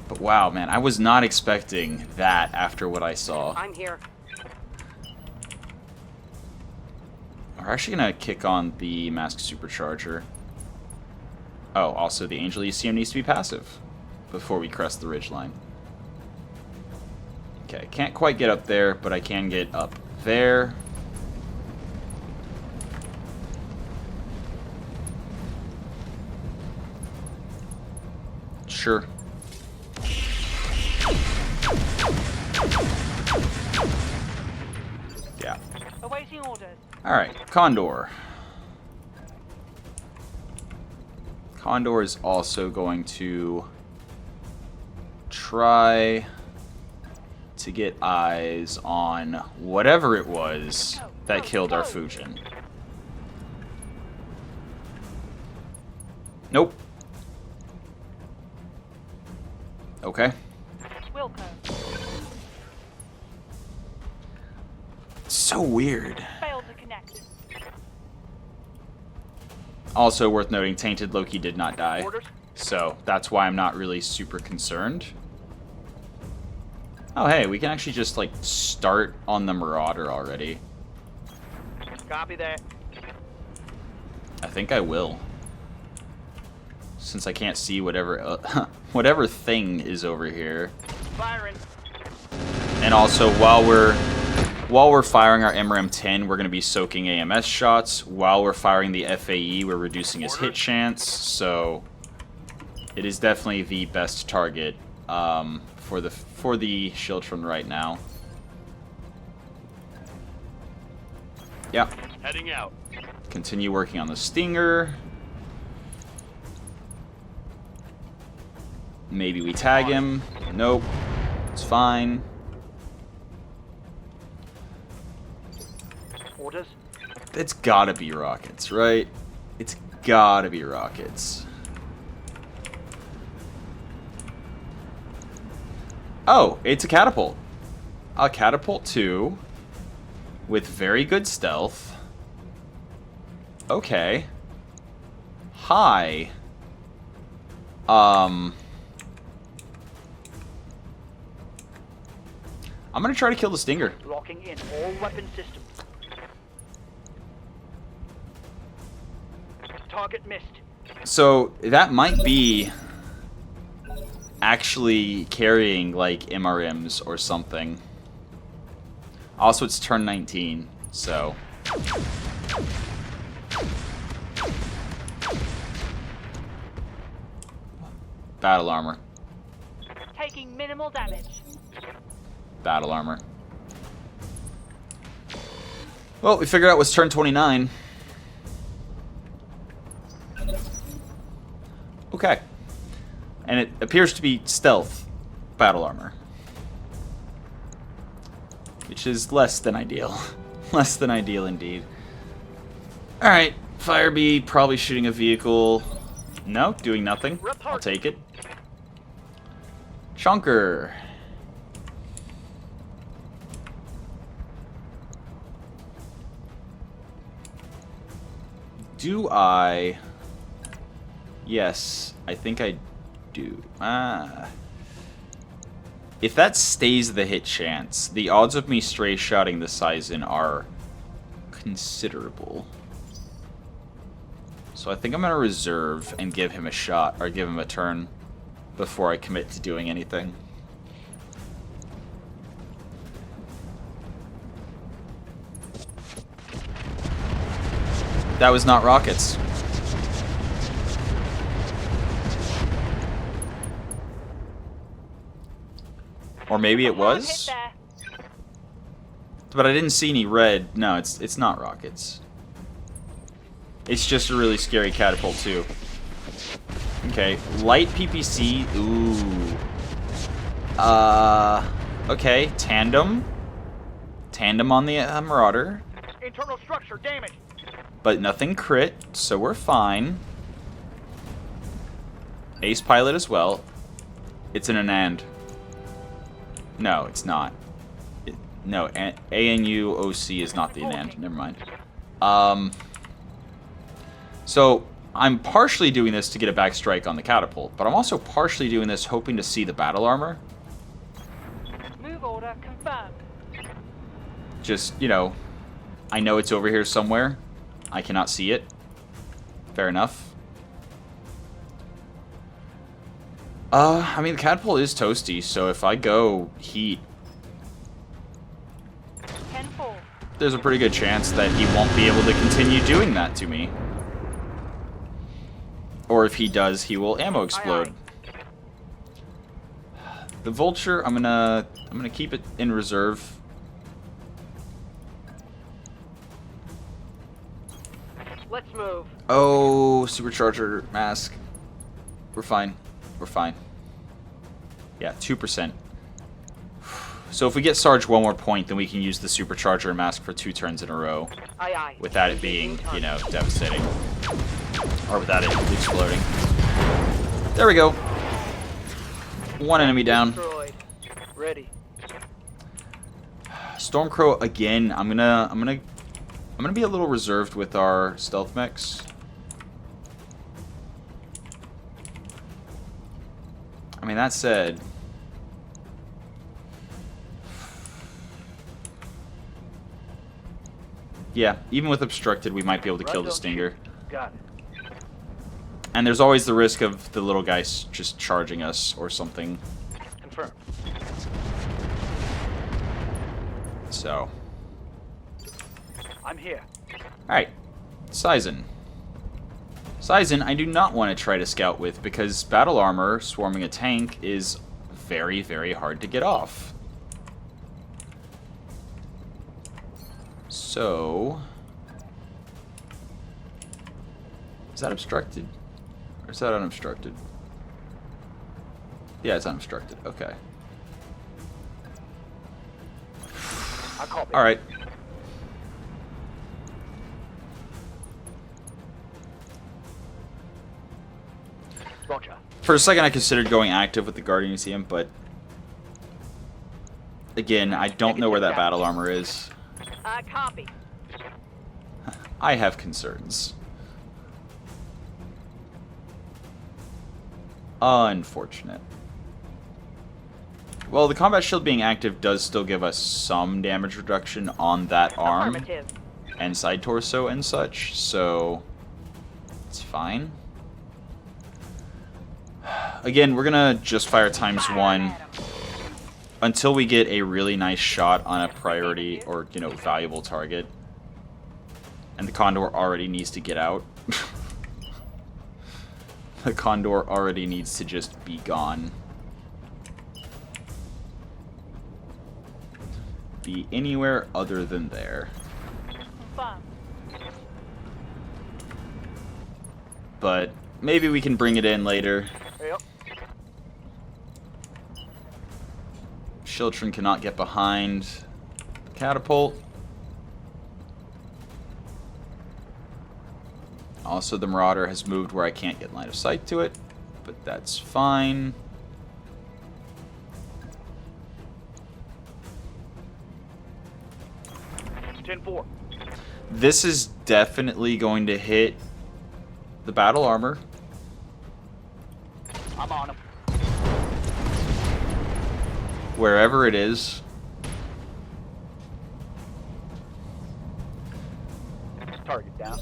But wow, man, I was not expecting that after what I saw. I'm here. We're actually going to kick on the Mask Supercharger. Oh, also the Angel ECM needs to be passive before we crest the ridgeline. Okay, can't quite get up there, but I can get up there. Sure. Yeah. Awaiting orders. Alright, Condor. Condor is also going to try to get eyes on whatever it was that killed our Fujin. Nope. Okay. Wilco. So weird. Failed to connect. Also worth noting, Tainted Loki did not die. Orders. So that's why I'm not really super concerned. Oh hey, we can actually just like start on the Marauder already. Copy that. I think I will. Since I can't see whatever whatever thing is over here. Firing. And also while we're firing our MRM-10, we're going to be soaking AMS shots. While we're firing the FAE, we're reducing his hit chance. So It is definitely the best target for the Schildtron right now. Yep. Heading out. Continue working on the Stinger. Maybe we tag him. Nope. It's fine. Orders. It's gotta be rockets, right? It's gotta be rockets. Oh, it's a catapult. A catapult 2 with very good stealth. Okay. Hi. I'm gonna try to kill the Stinger. Locking in all weapon systems. Target missed. So that might be actually carrying like MRMs or something. Also, it's turn 19, so. Battle armor. Taking minimal damage. Battle armor. Well, we figured out what's turn 29. Okay. And it appears to be stealth battle armor. Which is less than ideal. Less than ideal indeed. Alright, Firebee probably shooting a vehicle. No, doing nothing. I'll take it. Chunker. Do I... Yes, I think I do. If that stays the hit chance, the odds of me stray shotting the Sizen are considerable. So I think I'm going to reserve and give him a shot, or give him a turn, before I commit to doing anything. That was not rockets. Or maybe it was? But I didn't see any red. No, it's not rockets. It's just a really scary catapult too. Okay, light PPC. Ooh. Okay, tandem. Tandem on the Marauder. Internal structure damaged. But nothing crit, so we're fine. Ace pilot as well. It's an Anand. No, it's not. No, ANU OC is not the Anand. Never mind. So I'm partially doing this to get a back strike on the catapult, but I'm also partially doing this hoping to see the battle armor. Move order confirmed. Just, you know, I know it's over here somewhere. I cannot see it. Fair enough. I mean, the catapult is toasty, so if I go heat, 10-4. there's a pretty good chance that he won't be able to continue doing that to me. Or if he does, he will ammo explode. The Vulture, I'm gonna keep it in reserve. Let's move. Oh, supercharger mask. We're fine. We're fine. Yeah, 2%. So if we get Sarge one more point, then we can use the supercharger mask for 2 turns in a row. Aye, aye. Without it being, you know, devastating. Or without it exploding. There we go. 1 enemy down. Destroyed. Ready. Stormcrow again. I'm gonna be a little reserved with our stealth mechs. I mean, that said, yeah, even with obstructed, we might be able to kill the Stinger. Got it. And there's always the risk of the little guys just charging us or something. Confirmed. So, I'm here. alright. Sizen. Sizen, I do not want to try to scout with, because battle armor swarming a tank is very, very hard to get off. So... is that obstructed? Or is that unobstructed? Yeah, it's unobstructed. Okay. Alright. Roger. For a second I considered going active with the Guardian Museum, but... again, I don't know where that battle armor is. Copy. I have concerns. Unfortunate. Well, the combat shield being active does still give us some damage reduction on that arm Affirmative. and side torso and such, so it's fine. Again, we're gonna just fire ×1 until we get a really nice shot on a priority or, you know, valuable target. And the Condor already needs to get out. The Condor already needs to just be gone. Be anywhere other than there. Confirm. But maybe we can bring it in later. Yep. Shiltron cannot get behind the catapult. Also, the Marauder has moved where I can't get line of sight to it, but that's fine. $10-4. This is definitely going to hit the battle armor. I'm on him. Wherever it is. Target down.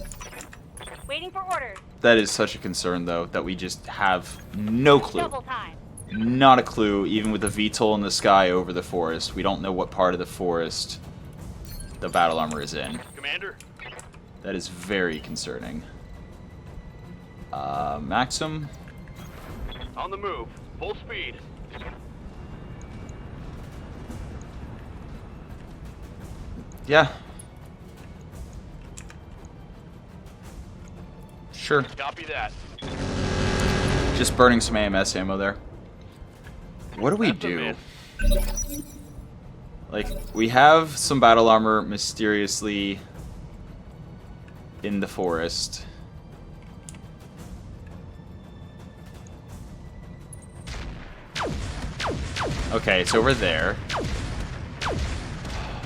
Waiting for orders. That is such a concern, though, that we just have no clue. Double time. Not a clue, even with the VTOL in the sky over the forest. We don't know what part of the forest the battle armor is in. Commander. That is very concerning. Maxim. On the move. Full speed. Yeah. Sure. Copy that. Just burning some AMS ammo there. What do we That's a do? miss. Like, we have some battle armor mysteriously in the forest. Okay, it's over there.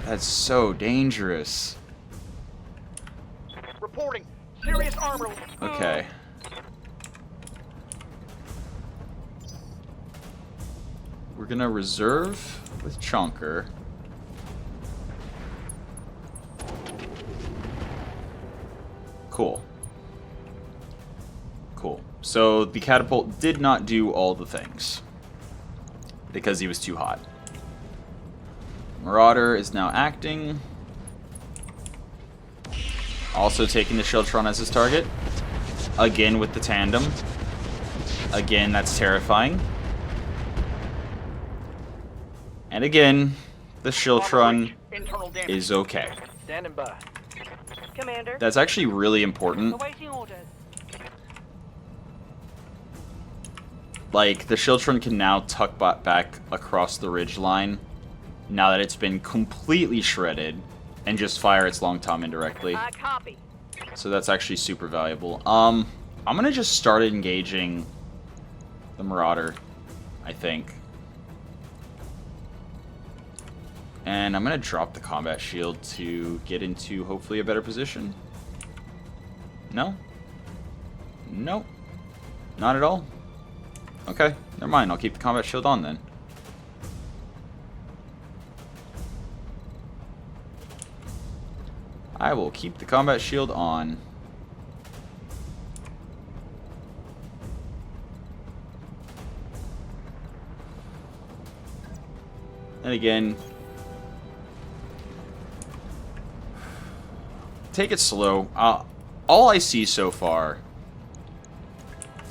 That's so dangerous. Reporting. Serious armor. Okay. We're gonna reserve with Chonker. Cool. Cool. So the catapult did not do all the things because he was too hot. Marauder is now acting. Also taking the Shiltron as his target. Again with the tandem. Again, that's terrifying. And again, the Shiltron Internal damage. is okay. Standing by. Commander. That's actually really important. Awaiting orders. Like, the Shiltron can now tuck back across the ridge line now that it's been completely shredded and just fire its long tom indirectly. Copy. So that's actually super valuable. I'm gonna just start engaging the Marauder, I think. And I'm gonna drop the combat shield to get into hopefully a better position. No? Nope. Not at all? Okay, never mind. I'll keep the combat shield on then. I will keep the combat shield on. And again, take it slow. All I see so far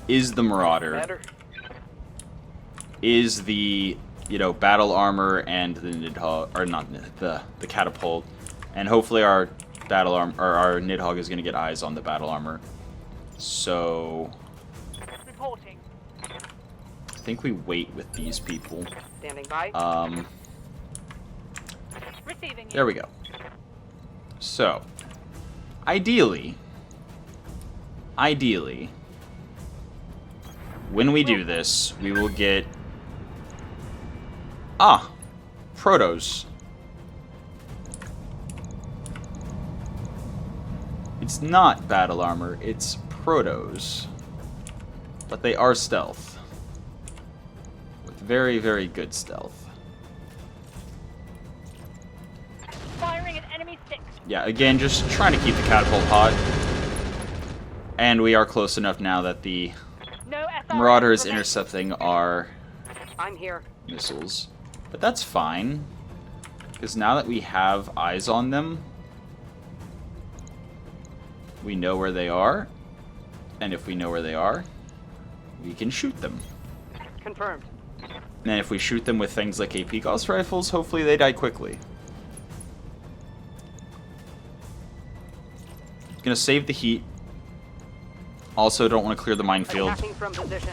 is the Marauder, Commander. is the, you know, battle armor and the Nidhogg, or not the catapult, and hopefully our battle arm or our Nidhogg is going to get eyes on the battle armor. So Reporting. I think we wait with these people. Standing by. Receiving. There we go. So ideally, when we do this, we will get Protos. It's not battle armor, it's Protos. But they are stealth. With very, very good stealth. Firing at enemy six. Yeah, again, just trying to keep the catapult hot. And we are close enough now that the No SRS Marauder is remains. intercepting our I'm here. missiles. But that's fine. Because now that we have eyes on them, we know where they are. And if we know where they are, we can shoot them. Confirmed. And if we shoot them with things like AP Gauss rifles, hopefully they die quickly. Gonna save the heat. Also, don't want to clear the minefield. Attacking from position.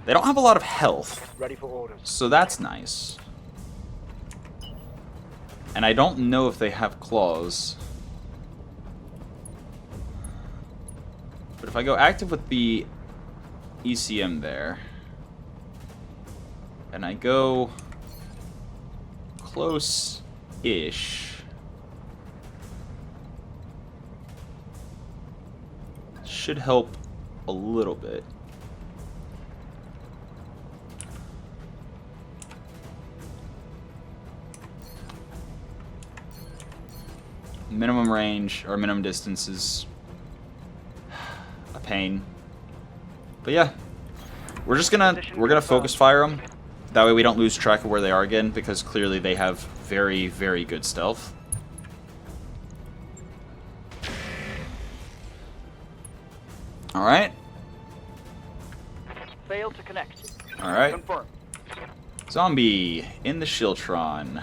They don't have a lot of health, Ready for orders. so that's nice. And I don't know if they have claws. But if I go active with the ECM there, and I go close-ish, should help a little bit. Minimum range or minimum distance is a pain, but yeah, we're gonna focus fire them. That way we don't lose track of where they are again, because clearly they have very, very good stealth. All right. Failed to connect. All right. Confirm. Zombie in the Shiltron.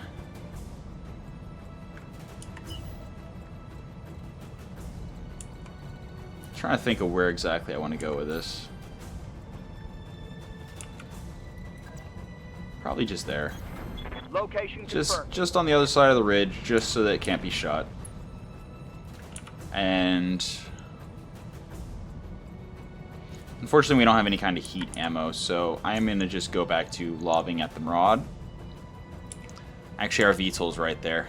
Trying to think of where exactly I want to go with this. Probably just there. Location confirmed. Just on the other side of the ridge, just so that it can't be shot. And unfortunately, we don't have any kind of heat ammo, so I'm gonna just go back to lobbing at the Marauder. Actually, our VTOL's right there.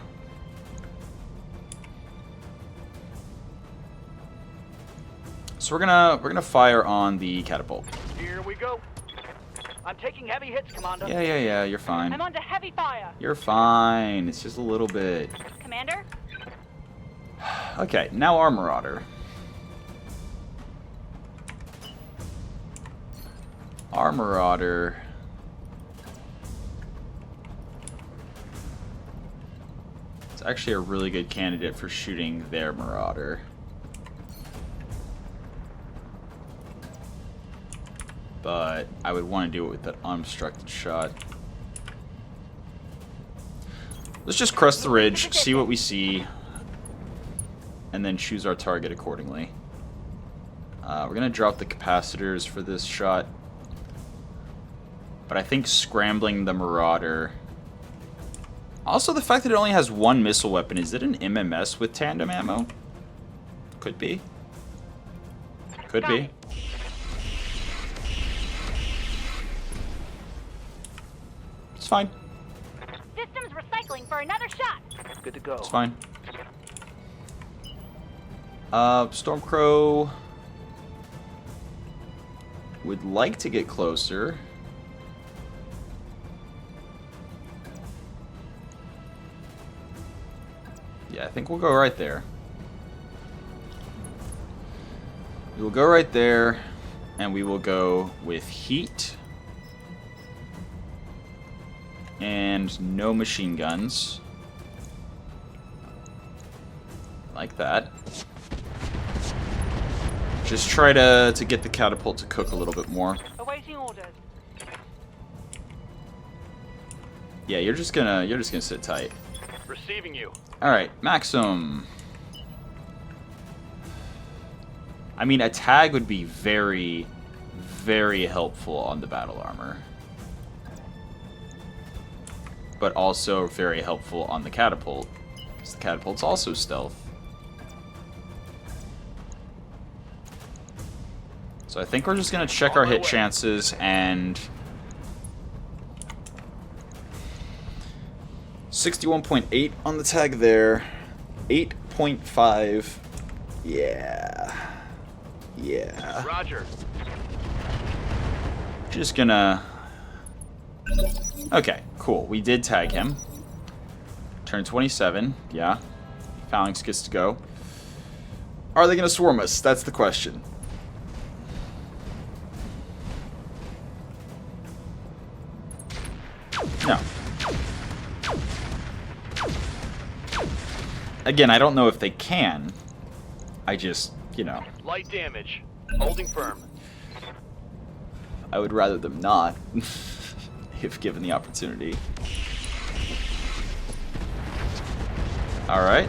So we're gonna fire on the catapult. Here we go. I'm taking heavy hits, Commander. Yeah, you're fine. I'm under heavy fire. You're fine. It's just a little bit. Commander? Okay, now our Marauder. Our Marauder. It's actually a really good candidate for shooting their Marauder. But I would want to do it with that unobstructed shot. Let's just crest the ridge, see what we see, and then choose our target accordingly. We're going to drop the capacitors for this shot. But I think scrambling the Marauder... Also, the fact that it only has one missile weapon. Is it an MMS with tandem ammo? Could be. Could be. It's fine. Systems recycling for another shot. Good to go. It's fine. Stormcrow would like to get closer. Yeah, I think we'll go right there. We will go right there, and we will go with heat. And no machine guns. Like that. Just try to get the catapult to cook a little bit more. Awaiting orders. Yeah, you're just gonna sit tight. Receiving you. All right, Maxim. I mean, a tag would be very, very helpful on the battle armor, but also very helpful on the catapult, because the catapult's also stealth. So I think we're just gonna check our hit chances and 61.8 on the tag there, 8.5. Yeah. Yeah. Roger. Just gonna... Okay, cool. We did tag him. Turn 27. Yeah. Phalanx gets to go. Are they gonna swarm us? That's the question. No. Again, I don't know if they can. I just, you know... Light damage. Holding firm. I would rather them not, if given the opportunity. Alright.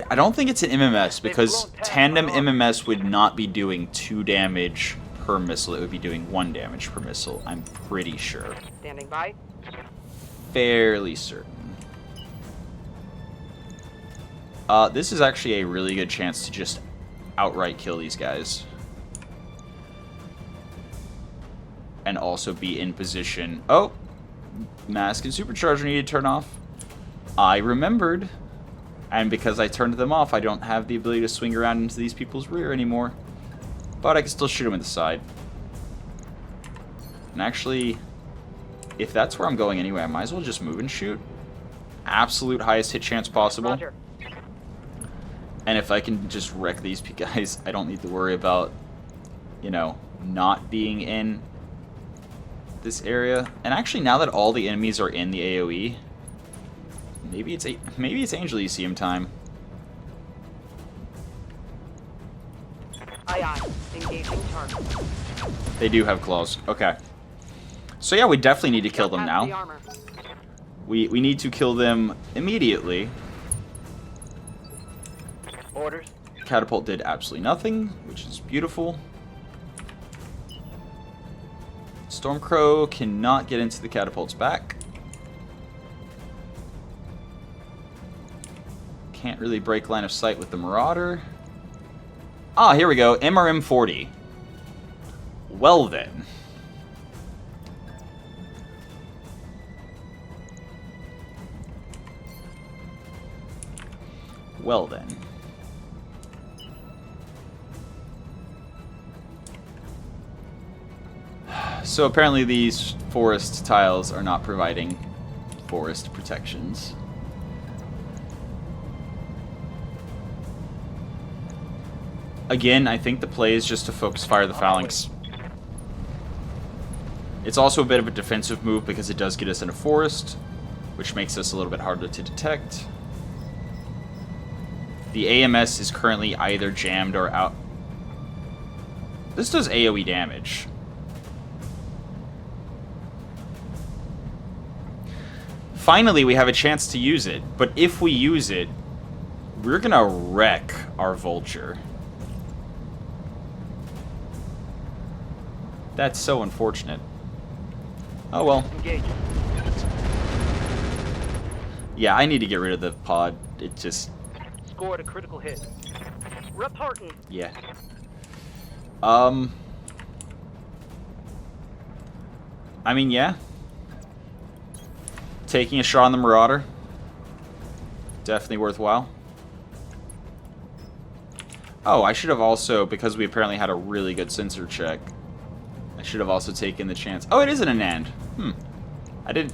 I don't think it's an MMS, because tandem MMS would not be doing 2 damage per missile. It would be doing 1 damage per missile, I'm pretty sure. Standing by. Fairly certain. This is actually a really good chance to just outright kill these guys. And also be in position... Oh! Mask and Supercharger need to turn off. I remembered. And because I turned them off, I don't have the ability to swing around into these people's rear anymore. But I can still shoot them in the side. And actually, if that's where I'm going anyway, I might as well just move and shoot. Absolute highest hit chance possible. Roger. And if I can just wreck these guys, I don't need to worry about, you know, not being in this area. And actually, now that all the enemies are in the AoE, maybe it's Angel Elysium time. Aye aye. Engaging target. They do have claws. Okay. So yeah, we definitely need to kill them The now. armor. We need to kill them immediately. Orders. Catapult did absolutely nothing, which is beautiful. Stormcrow cannot get into the catapult's back. Can't really break line of sight with the Marauder. Ah, here we go. MRM 40. Well then. Well then. So apparently these forest tiles are not providing forest protections. Again, I think the play is just to focus fire the phalanx. It's also a bit of a defensive move because it does get us in a forest, which makes us a little bit harder to detect. The AMS is currently either jammed or out. This does AoE damage. Finally, we have a chance to use it, but if we use it, we're gonna wreck our vulture. That's so unfortunate. Oh well. Engage. Yeah, I need to get rid of the pod. It just... Scored a critical hit. Reporting. yeah. I mean, yeah. Taking a shot on the Marauder. Definitely worthwhile. Oh, I should have also, because we apparently had a really good sensor check, I should have also taken the chance. Oh, it is an Anand. I didn't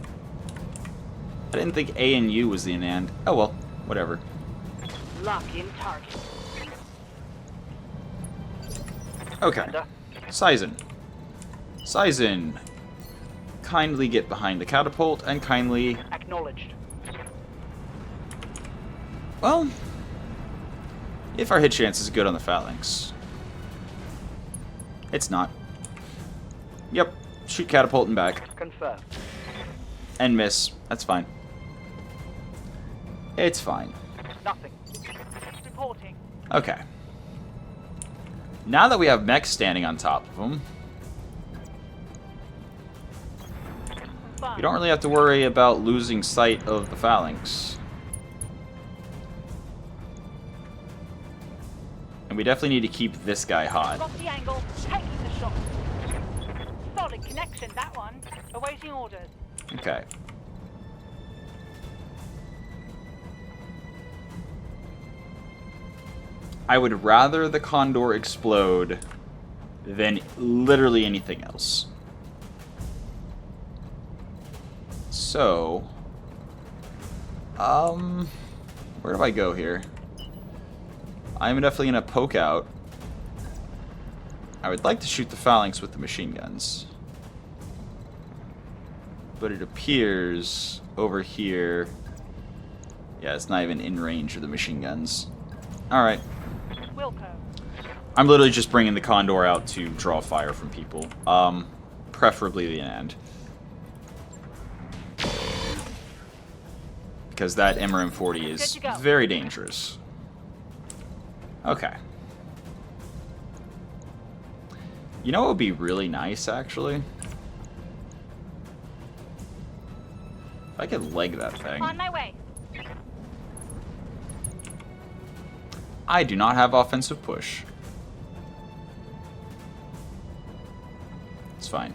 think A and U was the Anand. Oh well, whatever. Lock in target. Okay. Sizen. Sizen. Kindly get behind the catapult and kindly... Acknowledged. Well, if our hit chance is good on the phalanx. It's not. Yep. Shoot catapult and back. Confirmed. And miss. That's fine. It's fine. Nothing. Reporting. Okay. Now that we have mechs standing on top of them, we don't really have to worry about losing sight of the phalanx. And we definitely need to keep this guy hot. Got the angle. Taking the shot. Solid connection, that one. Awaiting orders. Okay. I would rather the Condor explode than literally anything else. So, where do I go here? I'm definitely gonna poke out. I would like to shoot the phalanx with the machine guns. But it appears over here, yeah, it's not even in range of the machine guns. Alright. Wilco. I'm literally just bringing the Condor out to draw fire from people. Preferably the end. Because that MRM-40 is very dangerous. Okay. You know what would be really nice, actually? If I could leg that thing. On my way. I do not have offensive push. It's fine.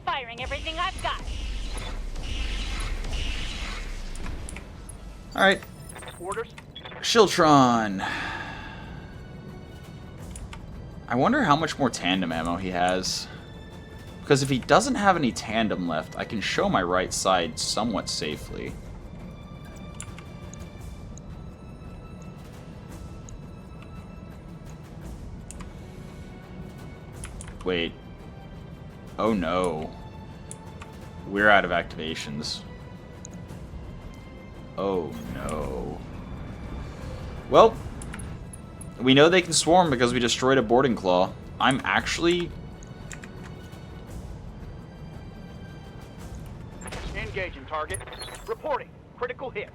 Firing everything I've got. Alright. Orders. Shiltron. I wonder how much more tandem ammo he has. Because if he doesn't have any tandem left, I can show my right side somewhat safely. Wait. Oh no. We're out of activations. Oh no. Well, we know they can swarm because we destroyed a boarding claw. I'm actually... Engaging target. Reporting. Critical hit.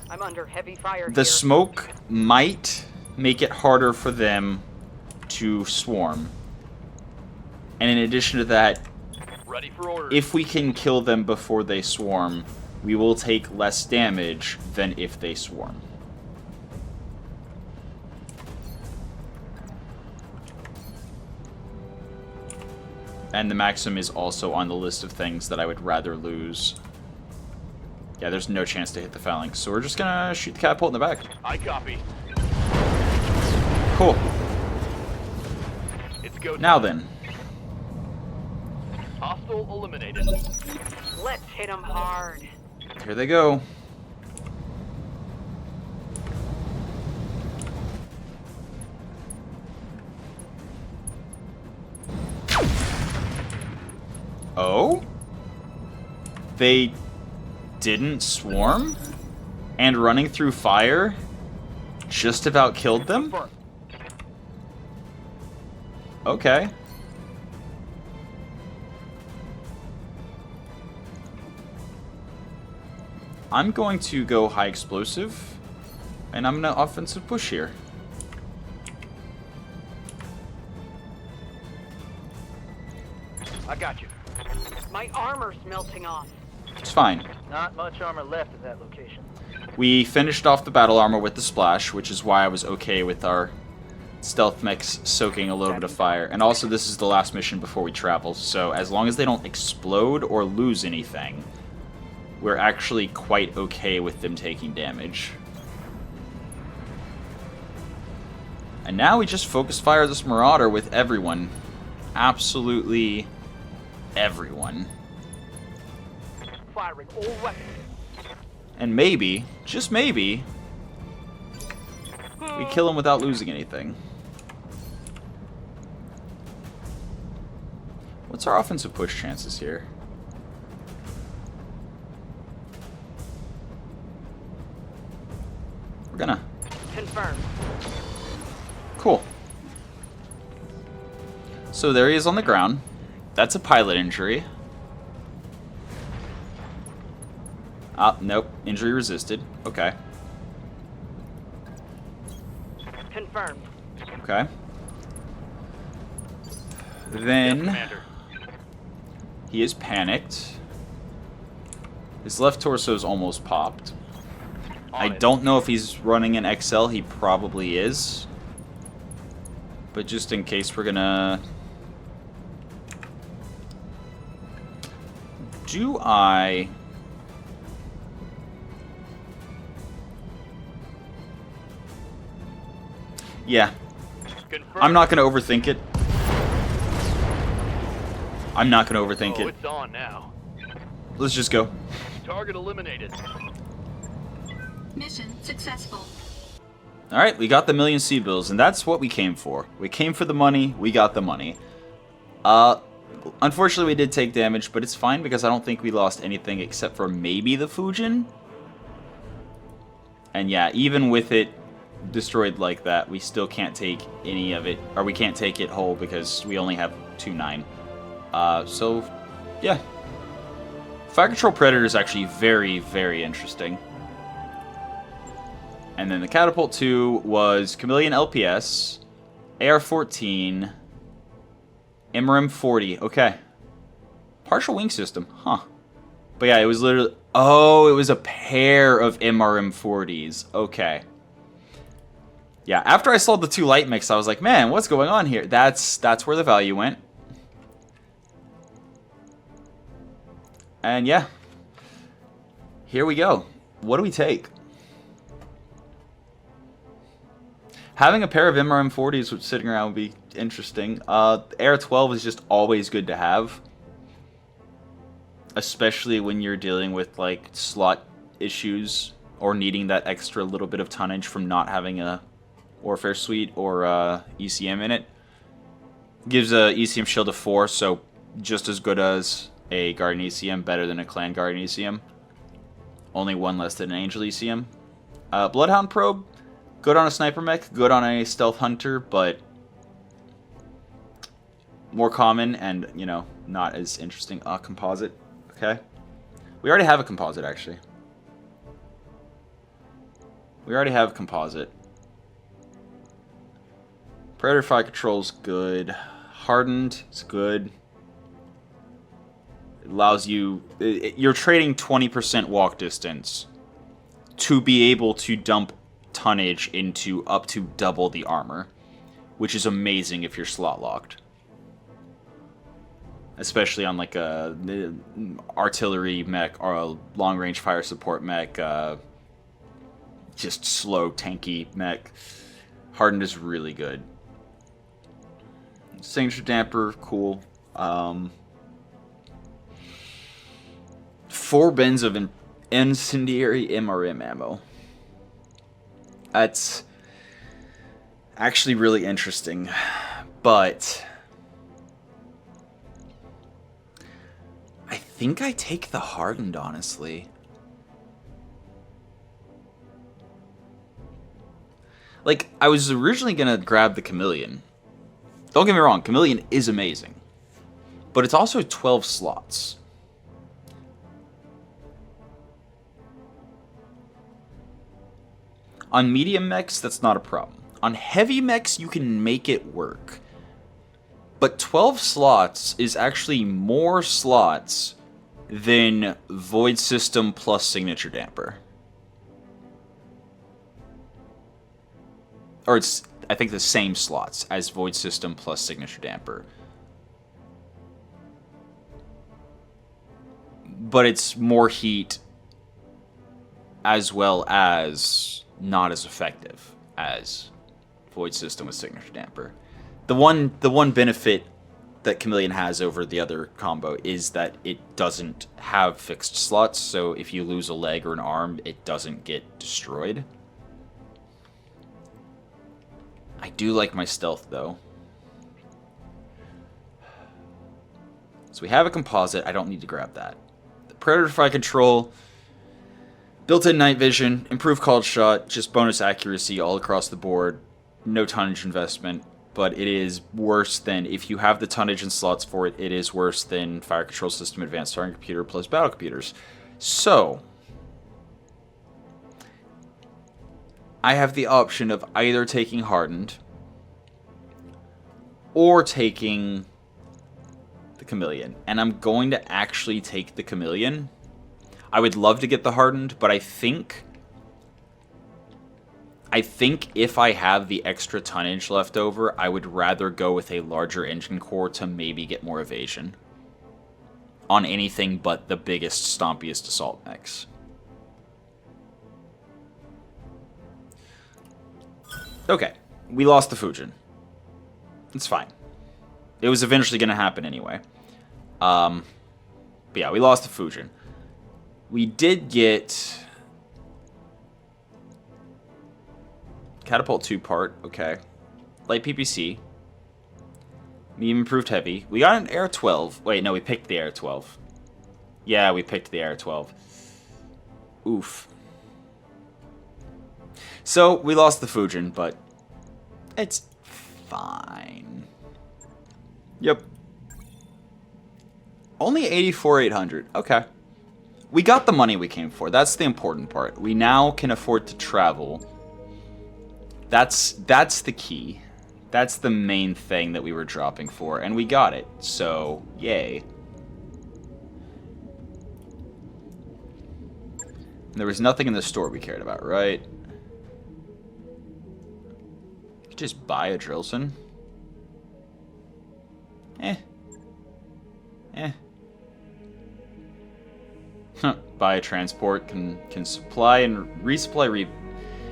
I'm under heavy fire The here. smoke might make it harder for them to swarm. And in addition to that, Ready for orders. if we can kill them before they swarm, we will take less damage than if they swarm. And the Maxim is also on the list of things that I would rather lose. Yeah, there's no chance to hit the phalanx, so we're just gonna shoot the catapult in the back. I copy. Cool. It's go Now time. then. Hostile eliminated. Let's hit them hard. Here they go. Oh? They didn't swarm? And running through fire just about killed them? Confirmed. Okay. I'm going to go high explosive, and I'm going to offensive push here. I got you. My armor's melting off. It's fine. Not much armor left at that location. We finished off the battle armor with the splash, which is why I was okay with our stealth mechs soaking a little bit of fire. And also, this is the last mission before we travel, so as long as they don't explode or lose anything, we're actually quite okay with them taking damage. And now we just focus fire this Marauder with everyone. Absolutely everyone. Firing all weapons. And maybe, just maybe, we kill him without losing anything. What's our offensive push chances here? We're gonna... Confirmed. Cool. So there he is on the ground. That's a pilot injury. Nope. Injury resisted. Okay. Confirmed. Okay. Then Commander. he is panicked. His left torso is almost popped. I don't know if he's running an XL. He probably is. But just in case, we're gonna... Do I... Yeah. Confirmed. I'm not gonna overthink it. I'm not gonna overthink Oh, it. it's on now. Let's just go. Target eliminated. Mission successful. Alright, we got the million sea bills, and that's what we came for. We came for the money, we got the money. Unfortunately we did take damage, but it's fine because I don't think we lost anything except for maybe the Fujin. And yeah, even with it destroyed like that, we still can't take any of it, or we can't take it whole because we only have 2-9. So, yeah. Fire Control Predator is actually very, very interesting. And then the Catapult 2 was Chameleon LPS, AR-14, MRM 40. Okay. Partial wing system. Huh. But yeah, it was literally... Oh, it was a pair of MRM 40s. Okay. Yeah, after I saw the 2 light mix, I was like, man, what's going on here? That's where the value went. And yeah. Here we go. What do we take? Having a pair of MRM 40s sitting around would be interesting. Air 12 is just always good to have. Especially when you're dealing with like slot issues or needing that extra little bit of tonnage from not having a Warfare Suite or ECM in it. Gives a ECM shield of 4, so just as good as a Guardian ECM, better than a Clan Guardian ECM. Only one less than an Angel ECM. Bloodhound Probe. Good on a Sniper Mech, good on a Stealth Hunter, but more common and, you know, not as interesting. Composite. Okay. We already have a composite, actually. We already have a composite. Predator Fire Control's good. Hardened is good. It allows you... You're trading 20% walk distance to be able to dump tonnage into up to double the armor, which is amazing if you're slot locked, especially on like a artillery mech or a long range fire support mech, just slow tanky mech. Hardened is really good. Signature damper, cool. 4 bins of incendiary MRM ammo. That's actually really interesting, but I think I take the hardened, honestly. Like, I was originally gonna grab the Chameleon. Don't get me wrong, Chameleon is amazing, but it's also 12 slots. On medium mechs, that's not a problem. On heavy mechs, you can make it work. But 12 slots is actually more slots than Void System plus Signature Damper. Or it's, I think, the same slots as Void System plus Signature Damper. But it's more heat as well as not as effective as Void System with Signature Damper. The one benefit that Chameleon has over the other combo is that it doesn't have fixed slots, so if you lose a leg or an arm, it doesn't get destroyed. I do like my stealth, though. So we have a composite. I don't need to grab that. The Predator Fire Control... Built-in night vision, improved called shot, just bonus accuracy all across the board. No tonnage investment, but it is worse than, if you have the tonnage and slots for it, it is worse than Fire Control System Advanced Targeting Computer plus Battle Computers. So, I have the option of either taking Hardened or taking the Chameleon. And I'm going to actually take the Chameleon. I would love to get the Hardened, but I think if I have the extra tonnage left over, I would rather go with a larger engine core to maybe get more evasion on anything but the biggest, stompiest assault mechs. Okay, we lost the Fujin. It's fine. It was eventually going to happen anyway. But yeah, we lost the Fujin. We did get Catapult 2-part, okay. Light PPC. Medium improved heavy. We got an Air 12. Wait, no, we picked the Air 12. Yeah, we picked the Air 12. Oof. So, we lost the Fujin, but it's fine. Yep. Only 84,800. Okay. We got the money we came for. That's the important part. We now can afford to travel. That's the key. That's the main thing that we were dropping for, and we got it. So, yay. There was nothing in the store we cared about, right? You could just buy a Drillson. Eh. Buy a transport, can supply and resupply.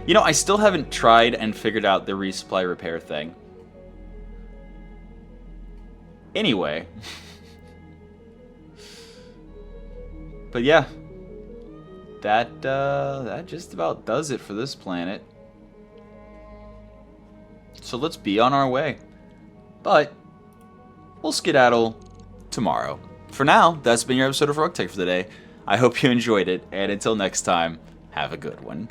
You know, I still haven't tried and figured out the resupply repair thing. Anyway. But yeah. That just about does it for this planet. So let's be on our way. But we'll skedaddle tomorrow. For now, that's been your episode of Roguetech for the day. I hope you enjoyed it, and until next time, have a good one.